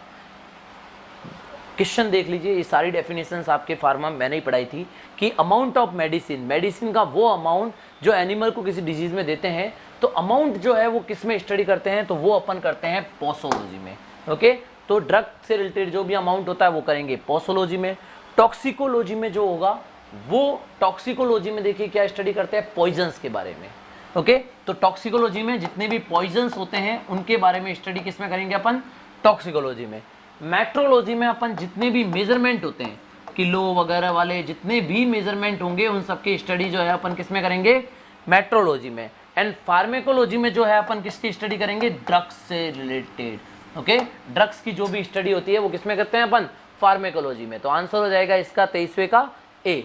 क्वेश्चन देख लीजिए, ये सारी डेफिनेशंस आपके फार्मा में मैंने ही पढ़ाई थी कि अमाउंट ऑफ मेडिसिन, मेडिसिन का वो अमाउंट जो एनिमल को किसी डिजीज में देते हैं, तो अमाउंट जो है वो किस में स्टडी करते हैं, तो वो अपन करते हैं पोसोलॉजी में। ओके, तो ड्रग से रिलेटेड जो भी अमाउंट होता है वो करेंगे पोसोलॉजी में। टॉक्सिकोलॉजी में जो होगा वो टॉक्सिकोलॉजी में देखिए क्या स्टडी करते हैं, पॉइजन्स के बारे में। ओके, तो टॉक्सिकोलॉजी में जितने भी पॉइजन्स होते हैं उनके बारे में स्टडी किस में करेंगे अपन, टॉक्सिकोलॉजी में। मेट्रोलॉजी में अपन जितने भी मेजरमेंट होते हैं, किलो वगैरह वाले जितने भी मेजरमेंट होंगे उन सबकी स्टडी जो है अपन किस में करेंगे, मेट्रोलॉजी में। एंड फार्मेकोलॉजी में जो है अपन किसकी स्टडी करेंगे, ड्रग्स से रिलेटेड। ओके, ड्रग्स की जो भी स्टडी होती है वो किस में करते हैं अपन, फार्मेकोलॉजी में। तो आंसर हो जाएगा इसका 23वें का A.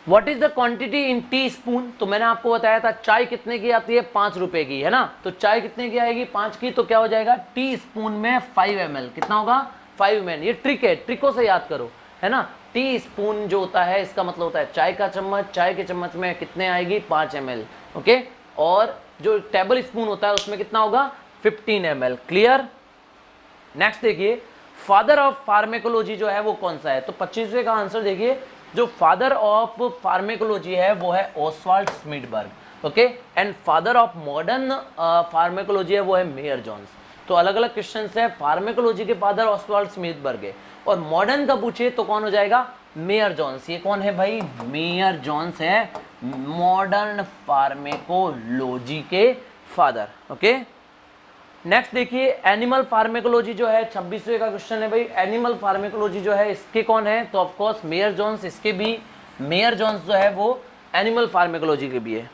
What is the quantity in teaspoon. तो मैंने आपको बताया था चाय कितने की आती है, 5 रुपए की, है ना। तो चाय कितने की आएगी, 5 की, तो क्या हो जाएगा, टी स्पून में 5 ml। कितना होगा, 5 ml। ये ट्रिक है, ट्रिकों से याद करो, है ना। टी स्पून जो होता है इसका मतलब होता है चाय का चम्मच, चाय के चम्मच में कितने आएगी, 5 ml। ओके, और जो टेबल स्पून होता है उसमें कितना होगा, 15 ml। क्लियर। नेक्स्ट देखिए, फादर ऑफ फार्मेकोलॉजी जो है वो कौन सा है। तो 25वें का आंसर देखिए, जो फादर ऑफ फार्मेकोलॉजी है वो है Oswald Schmiedeberg. Okay, and father of modern pharmacology है वो है मेयर जॉन्स। तो अलग अलग क्वेश्चन है, फार्मेकोलॉजी के फादर ओसवाल्ड स्मिडबर्ग है, और मॉडर्न का पूछे तो कौन हो जाएगा, मेयर जॉन्स। ये कौन है भाई, मेयर जॉन्स है मॉडर्न फार्मेकोलॉजी के फादर। ओके, नेक्स्ट देखिए, एनिमल फार्मेकोलॉजी जो है 26वें का क्वेश्चन है भाई। एनिमल फार्मेकोलॉजी जो है इसके कौन है, तो ऑफ कोर्स मेयर जॉन्स। इसके भी मेयर जॉन्स जो है वो एनिमल फार्मेकोलॉजी के भी है।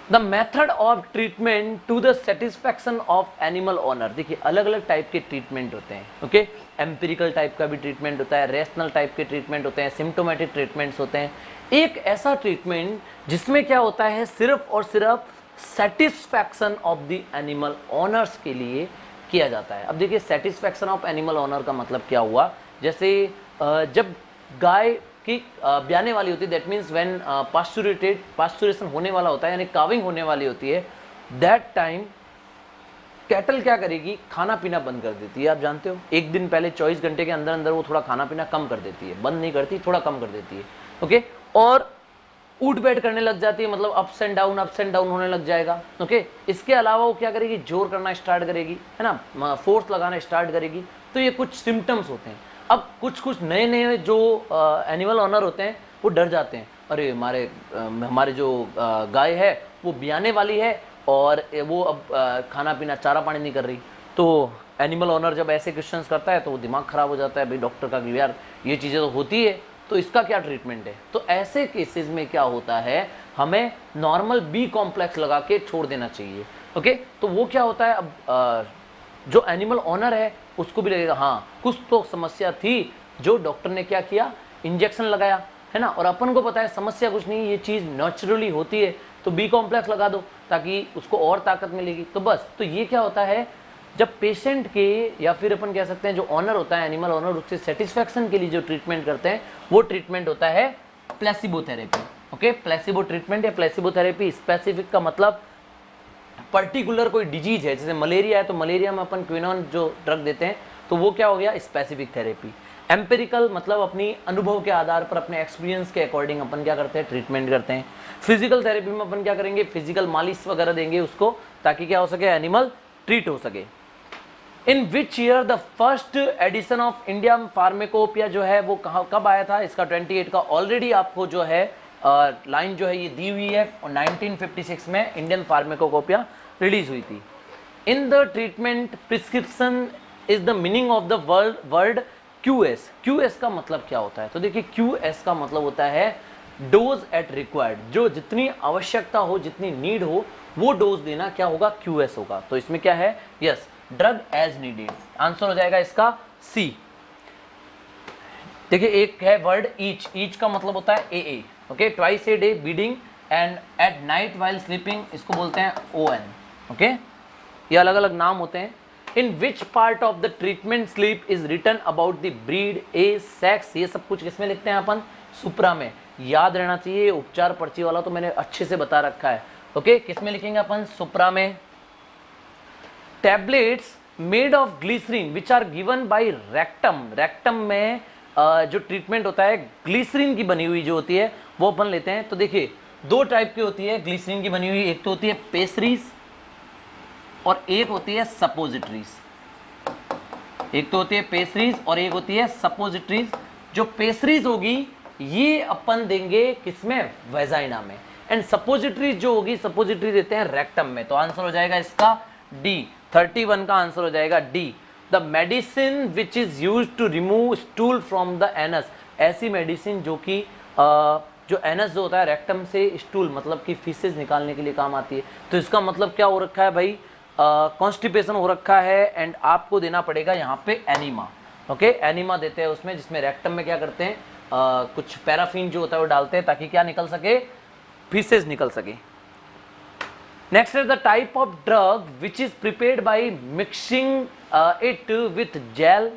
The method of treatment to the satisfaction of animal owner. देखिए अलग अलग टाइप के ट्रीटमेंट होते हैं। ओके, एम्पिरिकल टाइप का भी ट्रीटमेंट होता है, रेशनल टाइप के ट्रीटमेंट होते हैं, सिम्टोमेटिक ट्रीटमेंट्स होते हैं। एक ऐसा ट्रीटमेंट जिसमें क्या होता है, सिर्फ और सिर्फ satisfaction of the animal owners के लिए किया जाता है। अब देखिए सेटिस्फैक्शन ऑफ एनिमल ओनर का मतलब क्या हुआ, जैसे जब गाय की ब्याने वाली होती है, दैट मीन्स व्हेन पास्चुरेशन होने वाला होता है, यानी काविंग होने वाली होती है, दैट टाइम कैटल क्या करेगी, खाना पीना बंद कर देती है। आप जानते हो एक दिन पहले 24 घंटे के अंदर अंदर वो थोड़ा खाना पीना कम कर देती है, बंद नहीं करती, थोड़ा कम कर देती है, ओके। और उठ बैठ करने लग जाती है, मतलब अप्स एंड डाउन होने लग जाएगा, ओके। इसके अलावा वो क्या करेगी, जोर करना स्टार्ट करेगी, है ना, फोर्स लगाना स्टार्ट करेगी। तो ये कुछ सिम्टम्स होते हैं। अब कुछ नए नए जो एनिमल ऑनर होते हैं वो डर जाते हैं, अरे हमारे जो गाय है वो ब्याने वाली है और वो अब खाना पीना चारा पानी नहीं कर रही। तो एनिमल ऑनर जब ऐसे क्वेश्चंस करता है तो वो दिमाग ख़राब हो जाता है भाई डॉक्टर का कि यार ये चीज़ें तो होती है, तो इसका क्या ट्रीटमेंट है। तो ऐसे केसेस में क्या होता है, हमें नॉर्मल बी कॉम्प्लेक्स लगा के छोड़ देना चाहिए, ओके। तो वो क्या होता है, अब जो एनिमल ऑनर है उसको भी लगेगा हाँ कुछ तो समस्या थी, जो डॉक्टर ने क्या किया, इंजेक्शन लगाया, है ना, और अपन को पता है समस्या कुछ नहीं, ये चीज़ नेचुरली होती है, तो बी कॉम्प्लेक्स लगा दो ताकि उसको और ताकत मिलेगी। तो बस, तो ये क्या होता है, जब पेशेंट के या फिर अपन कह सकते हैं जो ऑनर होता है, एनिमल ऑनर, उससे सेटिस्फैक्शन के लिए जो ट्रीटमेंट करते हैं वो ट्रीटमेंट होता है placebo therapy, okay. Placebo treatment या प्लेसिबो थेरेपी, स्पेसिफिक का मतलब पर्टिकुलर कोई डिजीज है, जैसे मलेरिया है तो मलेरिया में अपन क्विनोन जो ड्रग देते हैं तो वो क्या हो गया, स्पेसिफिक थेरेपी। एम्पेरिकल मतलब अपनी अनुभव के आधार पर, अपने एक्सपीरियंस के अकॉर्डिंग अपन क्या करते हैं, ट्रीटमेंट करते हैं। फिजिकल थेरेपी में अपन क्या करेंगे, फिजिकल मालिश वगैरह देंगे उसको, ताकि क्या हो सके, एनिमल ट्रीट हो सके। In which year the first edition of India pharmacopoeia जो है वो कब आया था, इसका 28 का ऑलरेडी आपको जो है लाइन जो है ये दी हुई है, और 1956 में इंडियन फार्मेकोपिया रिलीज हुई थी। इन the treatment prescription is the meaning of the word QS। QS का मतलब क्या होता है, तो देखिए QS का मतलब होता है डोज एट रिक्वायर्ड, जो जितनी आवश्यकता हो, जितनी नीड हो वो डोज देना क्या होगा, QS होगा। तो इसमें क्या है, yes, drug as needed, answer हो जाएगा इसका C। देखिए एक है वर्ड ईच का मतलब होता है AA, okay. Twice a day bidding and at night while sleeping, इसको बोलते हैं ON, ओके। ये अलग अलग नाम होते हैं। In which part of the treatment slip is written about the breed, age, sex, ये सब कुछ किसमें लिखते हैं अपन, सुप्रा में। याद रहना चाहिए, उपचार पर्ची वाला तो मैंने अच्छे से बता रखा है, ओके। किसमें लिखेंगे अपन, सुप्रा में। Tablets made of glycerine which are given by rectum, rectum में जो ट्रीटमेंट होता है ग्लिसरीन की बनी हुई जो होती है वो अपन लेते हैं। तो देखिए दो टाइप की होती है ग्लिसरीन की बनी हुई, एक तो होती है पेस्ट्रीज और एक होती है सपोजिटरीज। एक तो होती है पेस्ट्रीज और एक होती है सपोजिटरीज। जो पेस्ट्रीज होगी ये अपन देंगे किसमें, वेजाइना में, एंड सपोजिटरीज जो होगी, सपोजिटरी देते हैं रेक्टम में। तो आंसर हो जाएगा इसका D, 31 का आंसर हो जाएगा D। The medicine which is use to remove stool from the anus, ऐसी मेडिसिन जो कि जो एनस जो होता है रेक्टम से स्टूल मतलब कि फीसेस निकालने के लिए काम आती है। तो इसका मतलब क्या हो रखा है भाई, कॉन्स्टिपेशन हो रखा है, एंड आपको देना पड़ेगा यहाँ पे एनीमा, ओके। एनीमा देते हैं उसमें, जिसमें रेक्टम में क्या करते हैं, कुछ पैराफिन जो होता है वो डालते हैं ताकि क्या निकल सके, फीसेस निकल सके। Next is the type of drug which is prepared by mixing it with gel,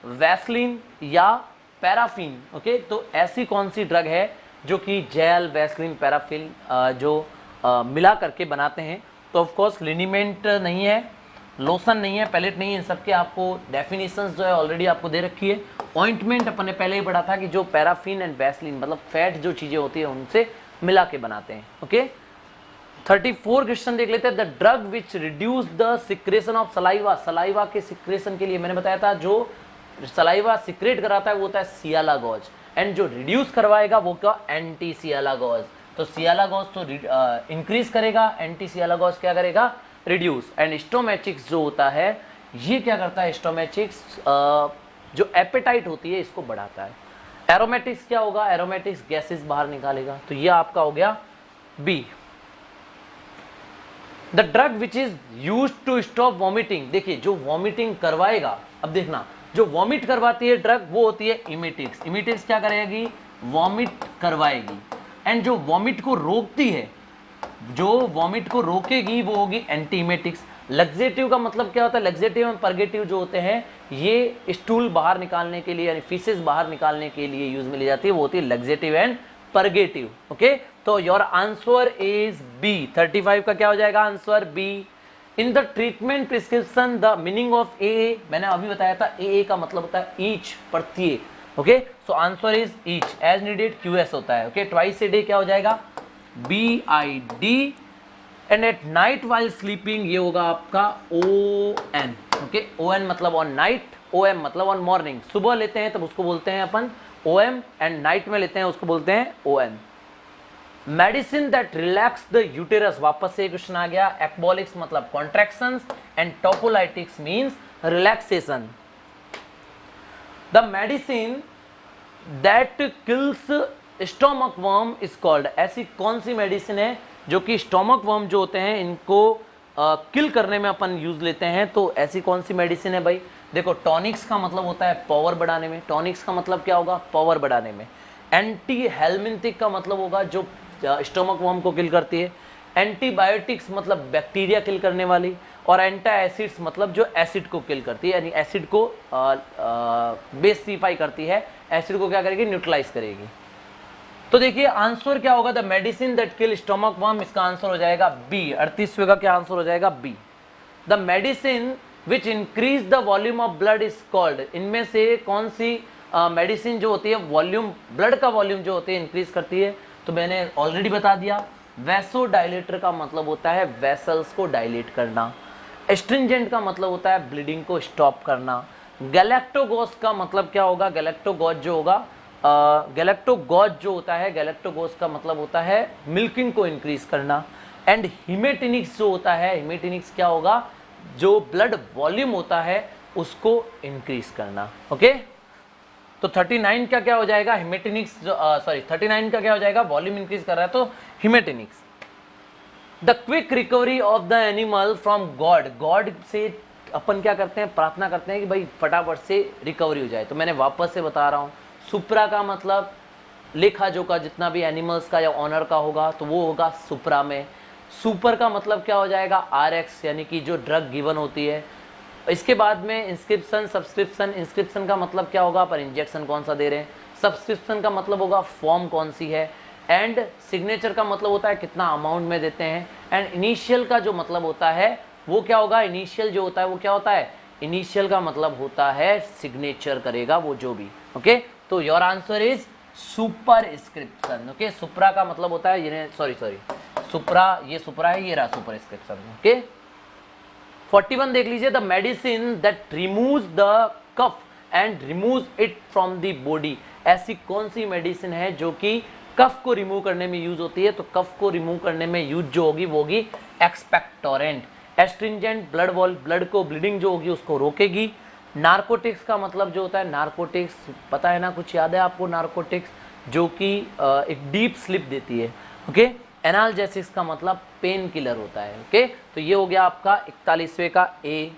Vaseline या पैराफिन, ओके। तो ऐसी कौन सी ड्रग है जो कि जेल, वैसलीन, पैराफिन जो मिला करके बनाते हैं। तो ऑफ कोर्स लिनीमेंट नहीं है, लोशन नहीं है, पैलेट नहीं है, इन सब के आपको डेफिनेशंस जो है ऑलरेडी आपको दे रखी है। ऑइंटमेंट अपन ने पहले ही पढ़ा था कि जो पैराफिन एंड वैसलीन मतलब फैट जो चीज़ें होती है उनसे मिला के बनाते हैं, ओके। 34 क्वेश्चन देख लेते हैं। The drug which reduce the secretion of saliva, saliva के सिक्रेशन के लिए मैंने बताया था जो सलाइवा सिक्रेट कराता है वो होता है सियालागोज, एंड जो रिड्यूस करवाएगा वो क्या, एंटी सियालागोज। तो सियालागोज तो इंक्रीज करेगा, एंटी सियालागोज क्या करेगा, रिड्यूस। एंड स्टोमैचिक्स जो होता है ये क्या करता है, स्टोमैचिक्स जो एपेटाइट होती है इसको बढ़ाता है। एरोमेटिक्स क्या होगा, एरोमेटिक्स गैसेस बाहर निकालेगा। तो ये आपका हो गया B. The drug which is use to stop vomiting, देखिए जो वॉमिटिंग करवाएगा, अब देखना जो वॉमिट करवाती है ड्रग वो होती है इमेटिक्स। इमेटिक्स क्या करेगी? वॉमिट करवाएगी। एंड जो वॉमिट को रोकती है, जो वॉमिट को रोकेगी वो होगी एंटीमेटिक्स। लग्जेटिव का मतलब क्या होता है? लग्जेटिव एंड परगेटिव जो होते हैं ये स्टूल बाहर निकालने के लिए यानी फीसेस बाहर निकालने के लिए यूज में ली जाती है, वो होती है लग्जेटिव एंड परगेटिव। ओके, तो योर आंसर इज बी। 35 का क्या हो जाएगा answer? B. In the treatment prescription the meaning of A, मैंने अभी बताया था ए का मतलब होता है ईच, प्रत्येक। Okay, so answer is each. As needed QS होता है। ओके, ट्वाइस ए डे क्या हो जाएगा? BID। And at night while sleeping ये होगा आपका ON। ओके, ON मतलब ऑन नाइट, OM मतलब ऑन मॉर्निंग। सुबह लेते हैं तब उसको बोलते हैं अपन OM, एंड नाइट में लेते हैं उसको बोलते हैं ON। Medicine that relax the uterus, वापस से क्वेश्चन आ गया। एक्बॉलिक्स मतलब contractions and tocolytics means relaxation. The medicine that kills stomach worm is called, ऐसी कौन सी मेडिसिन है जो कि स्टोमक वर्म जो होते हैं इनको किल करने में अपन यूज लेते हैं? तो ऐसी कौन सी मेडिसिन है भाई? देखो, टॉनिक्स का मतलब होता है पावर बढ़ाने में। टॉनिक्स का मतलब क्या होगा? पावर बढ़ाने में। एंटी हेलमिंथिक का मतलब होगा जो स्टोमक वर्म को किल करती है। एंटीबायोटिक्स मतलब बैक्टीरिया किल करने वाली। और एंटा एसिड्स मतलब जो एसिड को किल करती है, यानी एसिड को बेसिफाई करती है, एसिड को क्या करेगी? न्यूट्रलाइज करेगी। तो देखिए आंसर क्या होगा? The medicine that kill stomach worm, इसका आंसर हो जाएगा बी। 38वें का क्या आंसर हो जाएगा? B. The medicine which increase the volume of blood is called, इनमें से कौन सी मेडिसिन जो होती है वॉल्यूम, ब्लड का वॉल्यूम जो होती है इंक्रीज करती है? तो मैंने ऑलरेडी बता दिया, वैसोडाइलेटर का मतलब होता है वेसल्स को डायलेट करना। एस्ट्रिंजेंट का मतलब होता है ब्लीडिंग को स्टॉप करना। गैलेक्टोगोस का मतलब क्या होगा? गैलेक्टोगोज जो होगा, गैलेक्टोगोज जो होता है, गैलेक्टोगोज का मतलब होता है मिल्किंग को इंक्रीज करना। एंड हिमेटिनिक्स जो होता है, हिमेटिनिक्स क्या होगा? जो ब्लड वॉल्यूम होता है उसको इंक्रीज करना। ओके, तो 39 का क्या हो जाएगा? हिमेटिनिक्स जो 39 का क्या हो जाएगा? वॉल्यूम इंक्रीज कर रहा है तो haematinics. The quick recovery of the animal from god, god से अपन क्या करते हैं? प्रार्थना करते हैं कि भाई फटाफट से रिकवरी हो जाए। तो मैंने वापस से बता रहा हूँ, सुप्रा का मतलब लेखा जोखा जितना भी एनिमल्स का या ऑनर का होगा तो वो होगा सुप्रा में। सुपर का मतलब क्या हो जाएगा? RX, यानी कि जो ड्रग गिवन होती है। इसके बाद में इंस्क्रिप्शन, सब्सक्रिप्शन। इंस्क्रिप्शन का मतलब क्या होगा? पर इंजेक्शन कौन सा दे रहे हैं। सब्सक्रिप्शन का मतलब होगा फॉर्म कौन सी है। एंड सिग्नेचर का मतलब होता है कितना अमाउंट में देते हैं। एंड इनिशियल का जो मतलब होता है वो क्या होगा? इनिशियल जो होता है वो क्या होता है? इनिशियल का मतलब होता है सिग्नेचर करेगा वो जो भी। ओके, तो your answer is superscription. Okay, supra का मतलब होता है ये, सॉरी सुप्रा, ये सुप्रा है, ये रहा सुपरस्क्रिप्शन। ओके, 41 देख लीजिए। The medicine that removes the cough and removes it from the body, ऐसी कौन सी मेडिसिन है जो कि कफ को रिमूव करने में यूज होती है? तो कफ को रिमूव करने में यूज जो होगी वो होगी एक्सपेक्टोरेंट। एस्ट्रिंजेंट ब्लड को ब्लीडिंग जो होगी उसको रोकेगी। नार्कोटिक्स का मतलब जो होता है, नार्कोटिक्स पता है ना, कुछ याद है आपको? नार्कोटिक्स जो कि एक डीप स्लिप देती है। ओके, एनाल्जेसिक्स का मतलब पेन किलर होता है। ओके, तो ये हो गया आपका 41वें का A.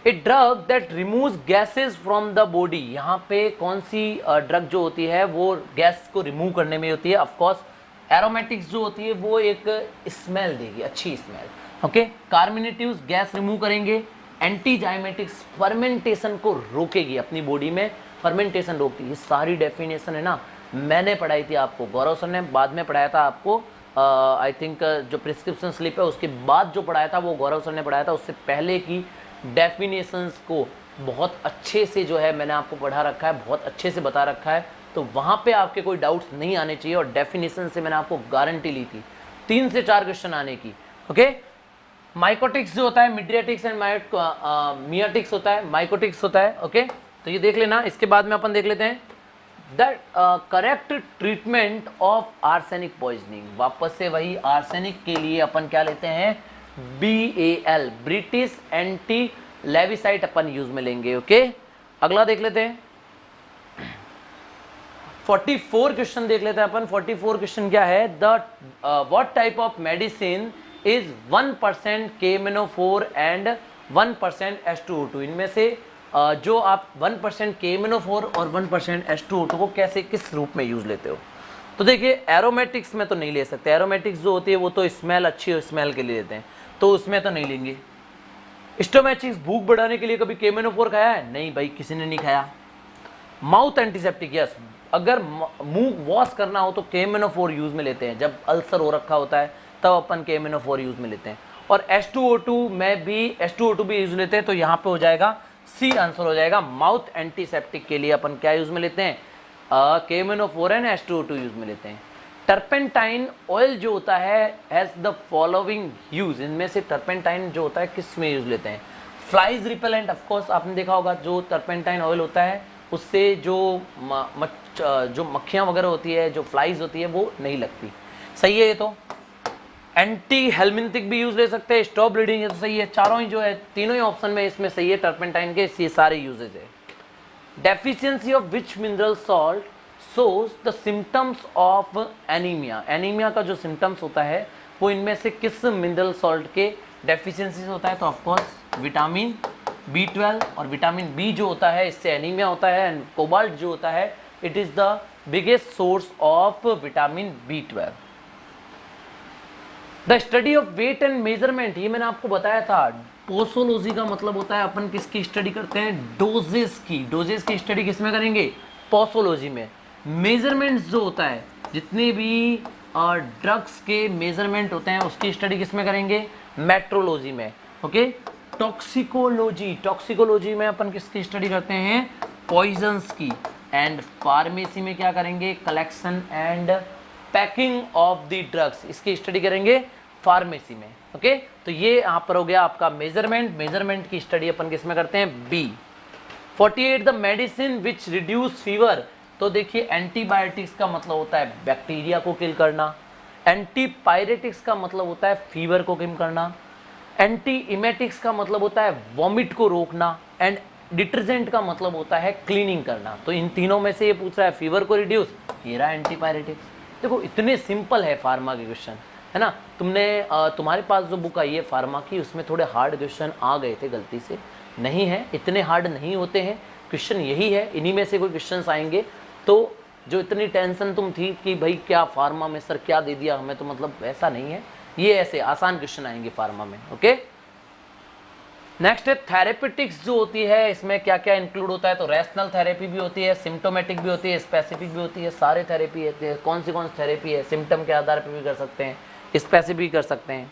A drug that removes gases from the body, यहाँ पे कौन सी ड्रग जो होती है वो गैस को रिमूव करने में होती है? ऑफकोर्स एरोमेटिक्स जो होती है वो एक स्मेल देगी, अच्छी smell. Okay, carminatives gas remove करेंगे। एंटीजाइमेटिक्स फर्मेंटेशन को रोकेगी, अपनी बॉडी में फर्मेंटेशन रोकती है। ये सारी डेफिनेशन है ना, मैंने पढ़ाई थी आपको, गौरव सर ने बाद में पढ़ाया था आपको। आई थिंक जो प्रिस्क्रिप्शन स्लिप है उसके बाद जो पढ़ाया था वो गौरव सर ने पढ़ाया था। उससे पहले की डेफिनेशंस को बहुत अच्छे से जो है मैंने आपको पढ़ा रखा है, बहुत अच्छे से बता रखा है, तो वहाँ पे आपके कोई डाउट्स नहीं आने चाहिए। और डेफिनेशन से मैंने आपको गारंटी ली थी 3 से 4 क्वेश्चन आने की। ओके, माइकोटिक्स जो होता है, मीडियाटिक्स एंड मियाटिक्स होता है, माइकोटिक्स होता है। ओके, तो ये देख लेना। इसके बाद में अपन देख लेते हैं the correct treatment of arsenic poisoning. वापस से वही आर्सेनिक के लिए अपन क्या लेते हैं? BAL, ब्रिटिश एंटी लेविसाइट अपन यूज में लेंगे। ओके, अगला देख लेते हैं 44 क्वेश्चन देख लेते हैं अपन। 44 क्वेश्चन क्या है? The what type of medicine is 1% KMNO4 and 1% H2O2, इनमें से जो आप 1% KMnO4 और 1% H2O2 को कैसे किस रूप में यूज़ लेते हो। तो देखिए एरोमेटिक्स में तो नहीं ले सकते, एरोमेटिक्स जो होती है वो तो स्मेल अच्छी स्मेल के लिए लेते हैं, तो उसमें तो नहीं लेंगे। स्टोमैचिक्स भूख बढ़ाने के लिए कभी KMnO4 खाया है? नहीं भाई, किसी ने नहीं खाया। माउथ एंटीसेप्टिक, यस, अगर मुंह वॉश करना हो तो KMnO4 यूज़ में लेते हैं, जब अल्सर हो रखा होता है तब अपन KMnO4 यूज़ में लेते हैं। और H2O2 में भी H2O2 भी यूज़ लेते हैं, तो यहाँ पे हो जाएगा सी आंसर हो जाएगा। माउथ एंटीसेप्टिक के लिए अपन क्या यूज़ में लेते हैं? KMnO4 एंड H2O2 यूज़ में लेते हैं। टर्पेंटाइन ऑयल जो होता है हैज़ द फॉलोइंग यूज, इनमें से टर्पेंटाइन जो होता है किस में यूज़ लेते हैं? फ्लाइज रिपेलेंट, ऑफकोर्स आपने देखा होगा जो टर्पेंटाइन ऑयल होता है उससे जो मक्खियाँ वगैरह होती है, जो फ्लाइज होती है वो नहीं लगती। सही है ये तो। एंटी हेलमिंथिक भी यूज ले सकते हैं, स्टॉप ब्लीडिंग है तो सही है। चारों ही जो है, तीनों ही ऑप्शन में इसमें सही है टर्पेंटाइन के, ये सारे यूजेज है। Deficiency of which mineral salt shows the symptoms of anaemia, anaemia का जो सिम्टम्स होता है वो इनमें से किस मिनरल सॉल्ट के डेफिशिएंसी होता है? तो ऑफकोर्स विटामिन B12 और विटामिन बी जो होता है इससे एनीमिया होता है, एंड कोबाल्ट जो होता है it is the biggest source of vitamin B12। The study of weight and measurement, ये मैंने आपको बताया था। पोसोलॉजी का मतलब होता है अपन किसकी स्टडी करते हैं? डोजेस की। डोजेस की स्टडी किसमें करेंगे? पोसोलॉजी में। मेजरमेंट्स जो होता है, जितने भी ड्रग्स के मेजरमेंट होते हैं उसकी स्टडी किसमें करेंगे? मेट्रोलॉजी में। ओके। टॉक्सिकोलॉजी, टॉक्सिकोलॉजी में अपन किसकी स्टडी करते हैं? पॉइजन्स की। एंड फार्मेसी में क्या करेंगे? Collection and packing of the drugs, इसकी स्टडी करेंगे फार्मेसी में। ओके। तो ये यहाँ पर हो गया आपका मेजरमेंट। मेजरमेंट की स्टडी अपन किसमें करते हैं? B. 48 the medicine which reduce fever, तो देखिए एंटीबायोटिक्स का मतलब होता है बैक्टीरिया को किल करना, एंटीपायरेटिक्स का मतलब होता है फीवर को किल करना, एंटी इमेटिक्स का मतलब होता है वॉमिट को रोकना, एंड डिटर्जेंट का मतलब होता है क्लीनिंग करना। तो इन तीनों में से ये पूछ रहा है फीवर को रिड्यूस, ये रहा एंटीपायरेटिक्स। देखो इतने सिंपल है फार्मा के क्वेश्चन, है ना। तुम्हारे पास जो बुक आई है फार्मा की उसमें थोड़े हार्ड क्वेश्चन आ गए थे गलती से, नहीं है इतने हार्ड नहीं होते हैं क्वेश्चन, यही है इन्हीं में से कोई क्वेश्चन आएंगे। तो जो इतनी टेंशन तुम थी कि भाई क्या फार्मा में सर क्या दे दिया हमें, तो मतलब ऐसा नहीं है, ये ऐसे आसान क्वेश्चन आएंगे फार्मा में। ओके। नेक्स्ट है थेरेपेटिक्स जो होती है, इसमें क्या क्या इंक्लूड होता है? तो रैशनल थेरेपी भी होती है, सिम्टोमेटिक भी होती है, स्पेसिफिक भी होती है, सारे थेरेपी है। कौन सी थेरेपी है? सिम्टम के आधार पर भी कर सकते हैं, स्पेसिफिक भी कर सकते हैं।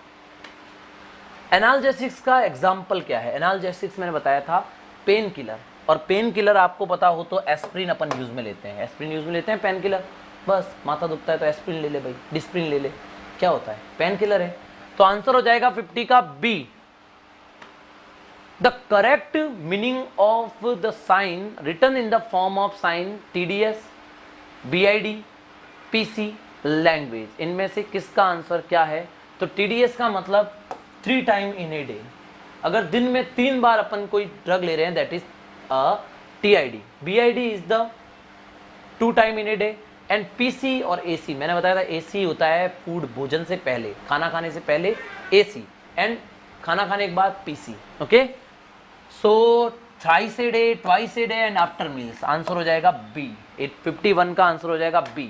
एनाल्जेसिक्स का एग्जाम्पल क्या है? एनाल्जेसिक्स मैंने बताया था पेन किलर, और पेन किलर आपको पता हो तो एस्प्रिन अपन यूज में लेते हैं, एस्प्रिन यूज में लेते हैं पेन किलर। बस माथा दुखता है तो एस्प्रिन ले ले भाई, डिस्प्रिन ले ले, क्या होता है? पेन किलर है। तो आंसर हो जाएगा 50 का B. The correct meaning of the sign return in the form of sign TDS, BID, PC, language, इनमें से किसका आंसर क्या है? तो TDS का मतलब 3 टाइम इन ए डे, अगर दिन में 3 बार अपन कोई ड्रग ले रहे हैं that is TID। BID is the 2 time in a day. And PC और AC, मैंने बताया था AC होता है फूड, भोजन से पहले, खाना खाने से पहले AC, एंड खाना खाने के बाद PC। Okay. So thrice a day, twice a day and after meals, answer हो जाएगा B। 51 का आंसर हो जाएगा B।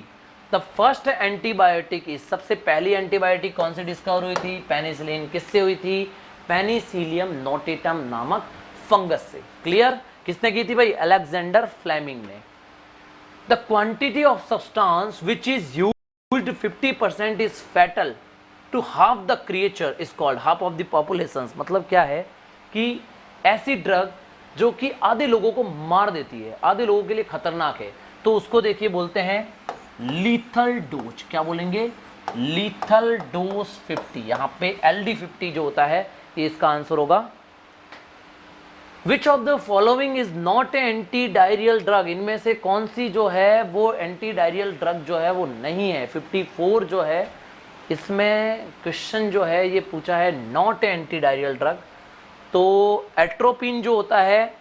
The first antibiotic is, सबसे पहली एंटीबायोटिक कौन सी डिस्कवर हुई थी? पेनिसिलिन। किससे हुई थी? पेनिसिलियम नोटेटम नामक फंगस से। क्लियर? किसने की थी भाई? अलेक्जेंडर फ्लेमिंग ने। The quantity of substance which is used 50% is fatal to half the creature is called, half of the population, मतलब क्या है कि ऐसी ड्रग जो कि आधे लोगों को मार देती है, आधे लोगों के लिए खतरनाक है, तो उसको देखिए बोलते हैं लीथल डोज। क्या बोलेंगे? Lethal dose 50। यहाँ पे LD50 जो होता है ये इसका आंसर होगा। विच of the following is not a anti diarrhoeal drug, इनमें से कौन सी जो है वो एंटी डायरियल ड्रग जो है वो नहीं है? 54 जो है इसमें क्वेश्चन जो है ये पूछा है not a anti diarrhoeal drug. तो एट्रोपिन जो होता है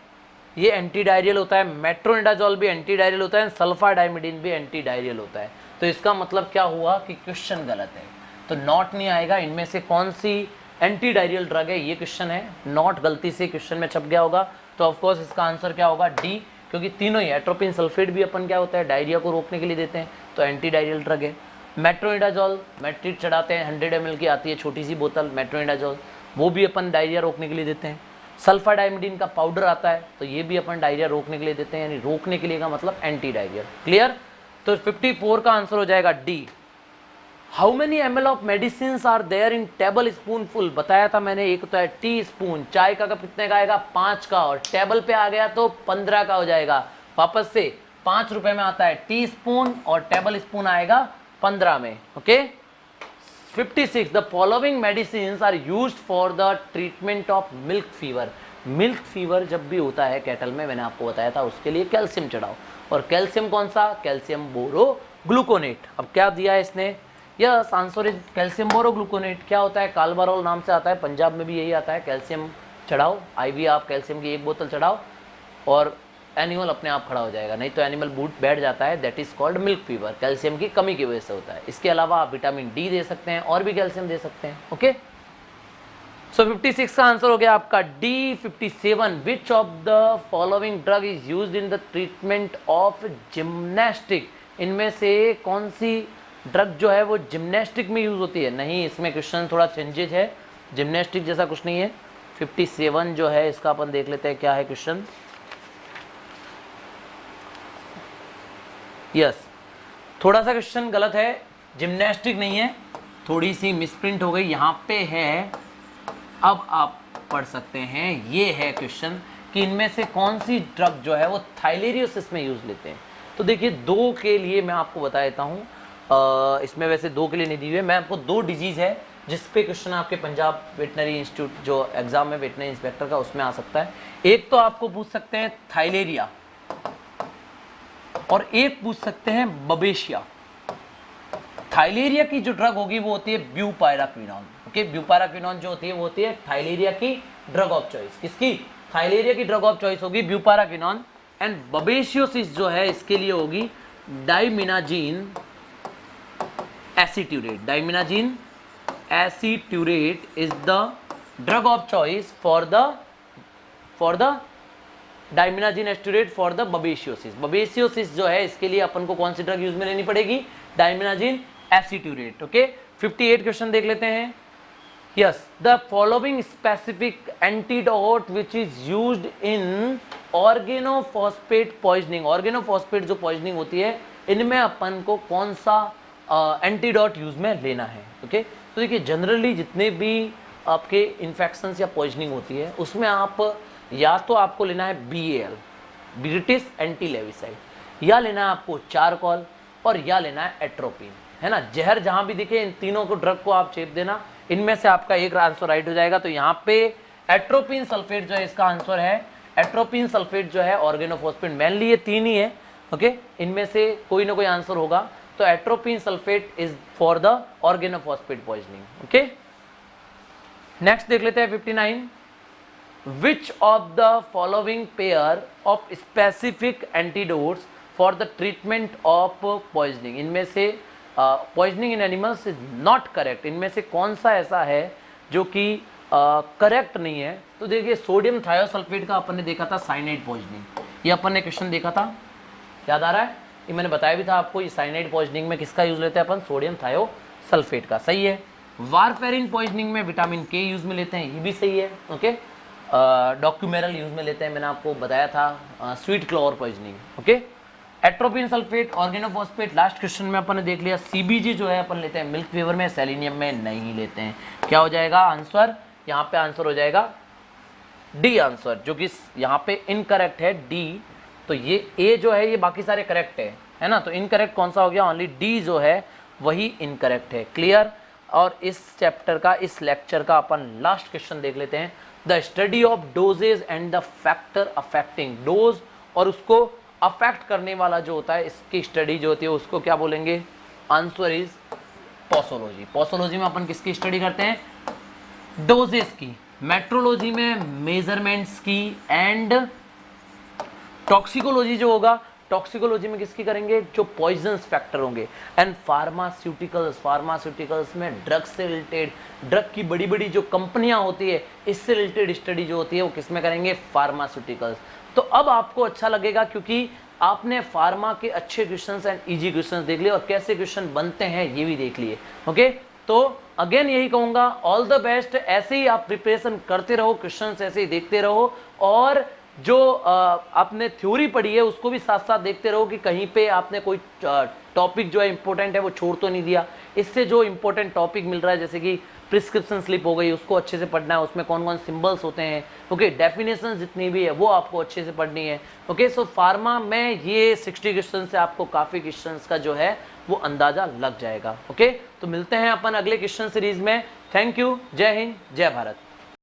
ये एंटी डायरियल होता है, मेट्रोनिडाजोल भी एंटी डायरियल होता है, सल्फाडाइमिडिन भी एंटी डायरियल होता है। तो इसका मतलब क्या हुआ कि क्वेश्चन गलत है, तो नॉट नहीं आएगा। इनमें से कौन सी एंटी डायरियल ड्रग है ये क्वेश्चन है, नॉट गलती से क्वेश्चन में छप गया होगा, तो ऑफकोर्स इसका आंसर क्या होगा डी, क्योंकि तीनों ही एट्रोपिन सल्फेट भी अपन क्या होता है डायरिया को रोकने के लिए देते हैं, तो एंटी डायरियल ड्रग है। मेट्रोनिडाजोल मेट्रिक चढ़ाते हैं, 100 ml की आती है छोटी सी बोतल मेट्रोनिडाजोल, वो भी अपन डायरिया रोकने के लिए देते हैं। सल्फाडाइमिडीन का पाउडर आता है, तो ये भी अपन डायरिया रोकने के लिए देते हैं, यानी रोकने के लिए का मतलब एंटी डायरियल। क्लियर? तो 54 का आंसर हो जाएगा D. How many ml of medicine are there in tablespoon full, बताया था मैंने, एक तो है टी स्पून, चाय का कप कितने का आएगा 5 का, और टेबल पे आ गया तो 15 का हो जाएगा। वापस से 5 रुपए में आता है टी स्पून और टेबल स्पून आएगा 15 में। Okay 56 the following medicine are used for the treatment of milk fever. Milk fever जब भी होता है कैटल में, मैंने आपको बताया था उसके लिए कैल्शियम चढ़ाओ, और कैल्शियम कौन सा, कैल्शियम बोरोग्लूकोनेट। अब क्या दिया है इसने, यस आंसर इज कैल्शियम बोरोग्लूकोनेट। क्या होता है, कालबारोल नाम से आता है, पंजाब में भी यही आता है, कैल्शियम चढ़ाओ, IV आप कैल्शियम की 1 बोतल चढ़ाओ और एनिमल अपने आप खड़ा हो जाएगा, नहीं तो एनिमल बूट बैठ जाता है, that is called milk fever, calcium की कमी की वजह से होता है। इसके अलावा आप विटामिन डी दे सकते हैं और भी कैल्शियम दे सकते हैं। ओके सो 56 का आंसर हो गया आपका D. 57 which of the following drug is used in the treatment of gymnastic, इनमें से कौन सी ड्रग जो है वो जिम्नास्टिक में यूज होती है। नहीं, इसमें क्वेश्चन थोड़ा चेंजेज है, जिम्नास्टिक जैसा कुछ नहीं है। 57 जो है इसका अपन देख लेते हैं क्या है क्वेश्चन। यस थोड़ा सा क्वेश्चन गलत है, जिम्नास्टिक नहीं है, थोड़ी सी मिसप्रिंट हो गई, यहाँ पे है, अब आप पढ़ सकते हैं। ये है क्वेश्चन कि इनमें से कौन सी ड्रग जो है वो थाइलेरियोसिस में यूज लेते हैं। तो देखिए 2 के लिए मैं आपको बता देता हूँ, इसमें वैसे 2 के लिए नहीं दी हुई है, मैं आपको 2 डिजीज़ है जिस पे क्वेश्चन आपके पंजाब वेटनरी इंस्टीट्यूट जो एग्जाम में वेटनरी इंस्पेक्टर का उसमें आ सकता है। एक तो आपको पूछ सकते हैं थाइलेरिया और एक पूछ सकते हैं बबेशिया। थाइलेरिया की जो ड्रग होगी वो होती है ब्यूपायराक्विनोन। ओके ब्यूपायराक्विनोन जो होती है वो होती है थाइलेरिया की ड्रग ऑफ चॉइस। किसकी, थाइलेरिया की ड्रग ऑफ चॉइस होगी ब्यूपायराक्विनोन। एंड बबेशियोसिस जो है इसके लिए होगी diminazene aceturate. Diminazene aceturate is the drug of choice for the diminazene aceturate for the babesiosis. Babesiosis जो है इसके लिए अपन को कौन सी ड्रग यूज में लेनी पड़ेगी, डाइमिनाजीन एसीट्यूरेट। ओके 58 क्वेश्चन देख लेते हैं। Yes the following specific antidote which is used in organophosphate poisoning. Organophosphate जो पॉइजनिंग होती है इनमें अपन को कौन सा एंटीडोट यूज में लेना है। ओके तो देखिए जनरली जितने भी आपके इन्फेक्शंस या पॉइजनिंग होती है उसमें आप या तो आपको लेना है BAL ब्रिटिश एंटीलेविसाइड, या लेना है आपको चारकोल, और या लेना है एट्रोपिन, है ना। जहर जहां भी दिखे इन तीनों को ड्रग को आप चेप देना, इनमें से आपका एक आंसर राइट हो जाएगा। तो यहाँ पे एट्रोपिन सल्फेट जो है इसका आंसर है। एट्रोपिन सल्फेट जो है ऑर्गेनोफॉस्फेट, मेनली ये 3 ही है। ओके इनमें से कोई ना कोई आंसर होगा, तो atropine sulphate is for the organophosphate poisoning. Okay next देख लेते हैं 59 विच of the following pair of specific antidotes for the treatment of poisoning. इनमें से poisoning in animals is not correct, इनमें से कौन सा ऐसा है जो कि करेक्ट नहीं है। तो देखिए सोडियम थायोसल्फेट का अपन ने देखा था साइनाइड पॉइजनिंग, ये अपन ने क्वेश्चन देखा था, याद आ रहा है, ये मैंने बताया भी था आपको। ये साइनाइड पॉइजनिंग में किसका यूज लेते हैं अपन, सोडियम थायोसल्फेट का, सही है। वारफेरिन पॉइजनिंग में विटामिन K यूज में लेते हैं, ये भी सही है। ओके डॉक्यूमेरल यूज में लेते हैं, मैंने आपको बताया था sweet clover poisoning. Okay atropine sulphate, organophosphate, last question में अपन ने देख लिया। CBG जो है अपन लेते हैं मिल्क फीवर में, सेलेनियम में नहीं लेते हैं। क्या हो जाएगा आंसर, यहाँ पे आंसर हो जाएगा डी आंसर, जो कि यहाँ पे इनकरेक्ट है डी। तो ये A जो है ये बाकी सारे करेक्ट है ना, तो इनकरेक्ट कौन सा हो गया, ओनली डी जो है वही इनकरेक्ट है। क्लियर। और इस चैप्टर का, इस लेक्चर का अपन लास्ट क्वेश्चन देख लेते हैं। The study of doses and the factor affecting dose, और उसको अफेक्ट करने वाला जो होता है इसकी स्टडी जो होती है उसको क्या बोलेंगे, आंसर इज पोसोलॉजी। पोसोलॉजी में अपन किसकी स्टडी करते हैं, डोजेस की। मेट्रोलॉजी में मेजरमेंट्स की, एंड टॉक्सिकोलॉजी जो होगा, टॉक्सिकोलॉजी में किसकी करेंगे, जो पॉइजन्स फैक्टर होंगे। एंड फार्मास्यूटिकल्स में ड्रग से रिलेटेड, ड्रग की बड़ी बड़ी जो कंपनियां होती है इससे रिलेटेड स्टडी जो होती है वो किसमें करेंगे, फार्मास्यूटिकल्स। तो अब आपको अच्छा लगेगा क्योंकि आपने फार्मा के अच्छे क्वेश्चंस एंड इजी क्वेश्चंस देख लिए और कैसे क्वेश्चन बनते हैं ये भी देख लिए। ओके, तो अगेन यही कहूंगा, ऑल द बेस्ट। ऐसे ही आप प्रिपरेशन करते रहो, क्वेश्चंस ऐसे ही देखते रहो और जो आपने थ्योरी पढ़ी है उसको भी साथ साथ देखते रहो कि कहीं पे आपने कोई टॉपिक जो है इंपॉर्टेंट है वो छोड़ तो नहीं दिया। इससे जो इंपॉर्टेंट टॉपिक मिल रहा है जैसे कि प्रिस्क्रिप्शन स्लिप हो गई, उसको अच्छे से पढ़ना है, उसमें कौन कौन सिंबल्स होते हैं, ओके, डेफिनेशन जितनी भी है वो आपको अच्छे से पढ़नी है। ओके, सो फार्मा में ये 60 क्वेश्चन से आपको काफ़ी क्वेश्चन का जो है वो अंदाजा लग जाएगा। ओके, तो मिलते हैं अपन अगले क्वेश्चन सीरीज में। थैंक यू, जय हिंद, जय भारत।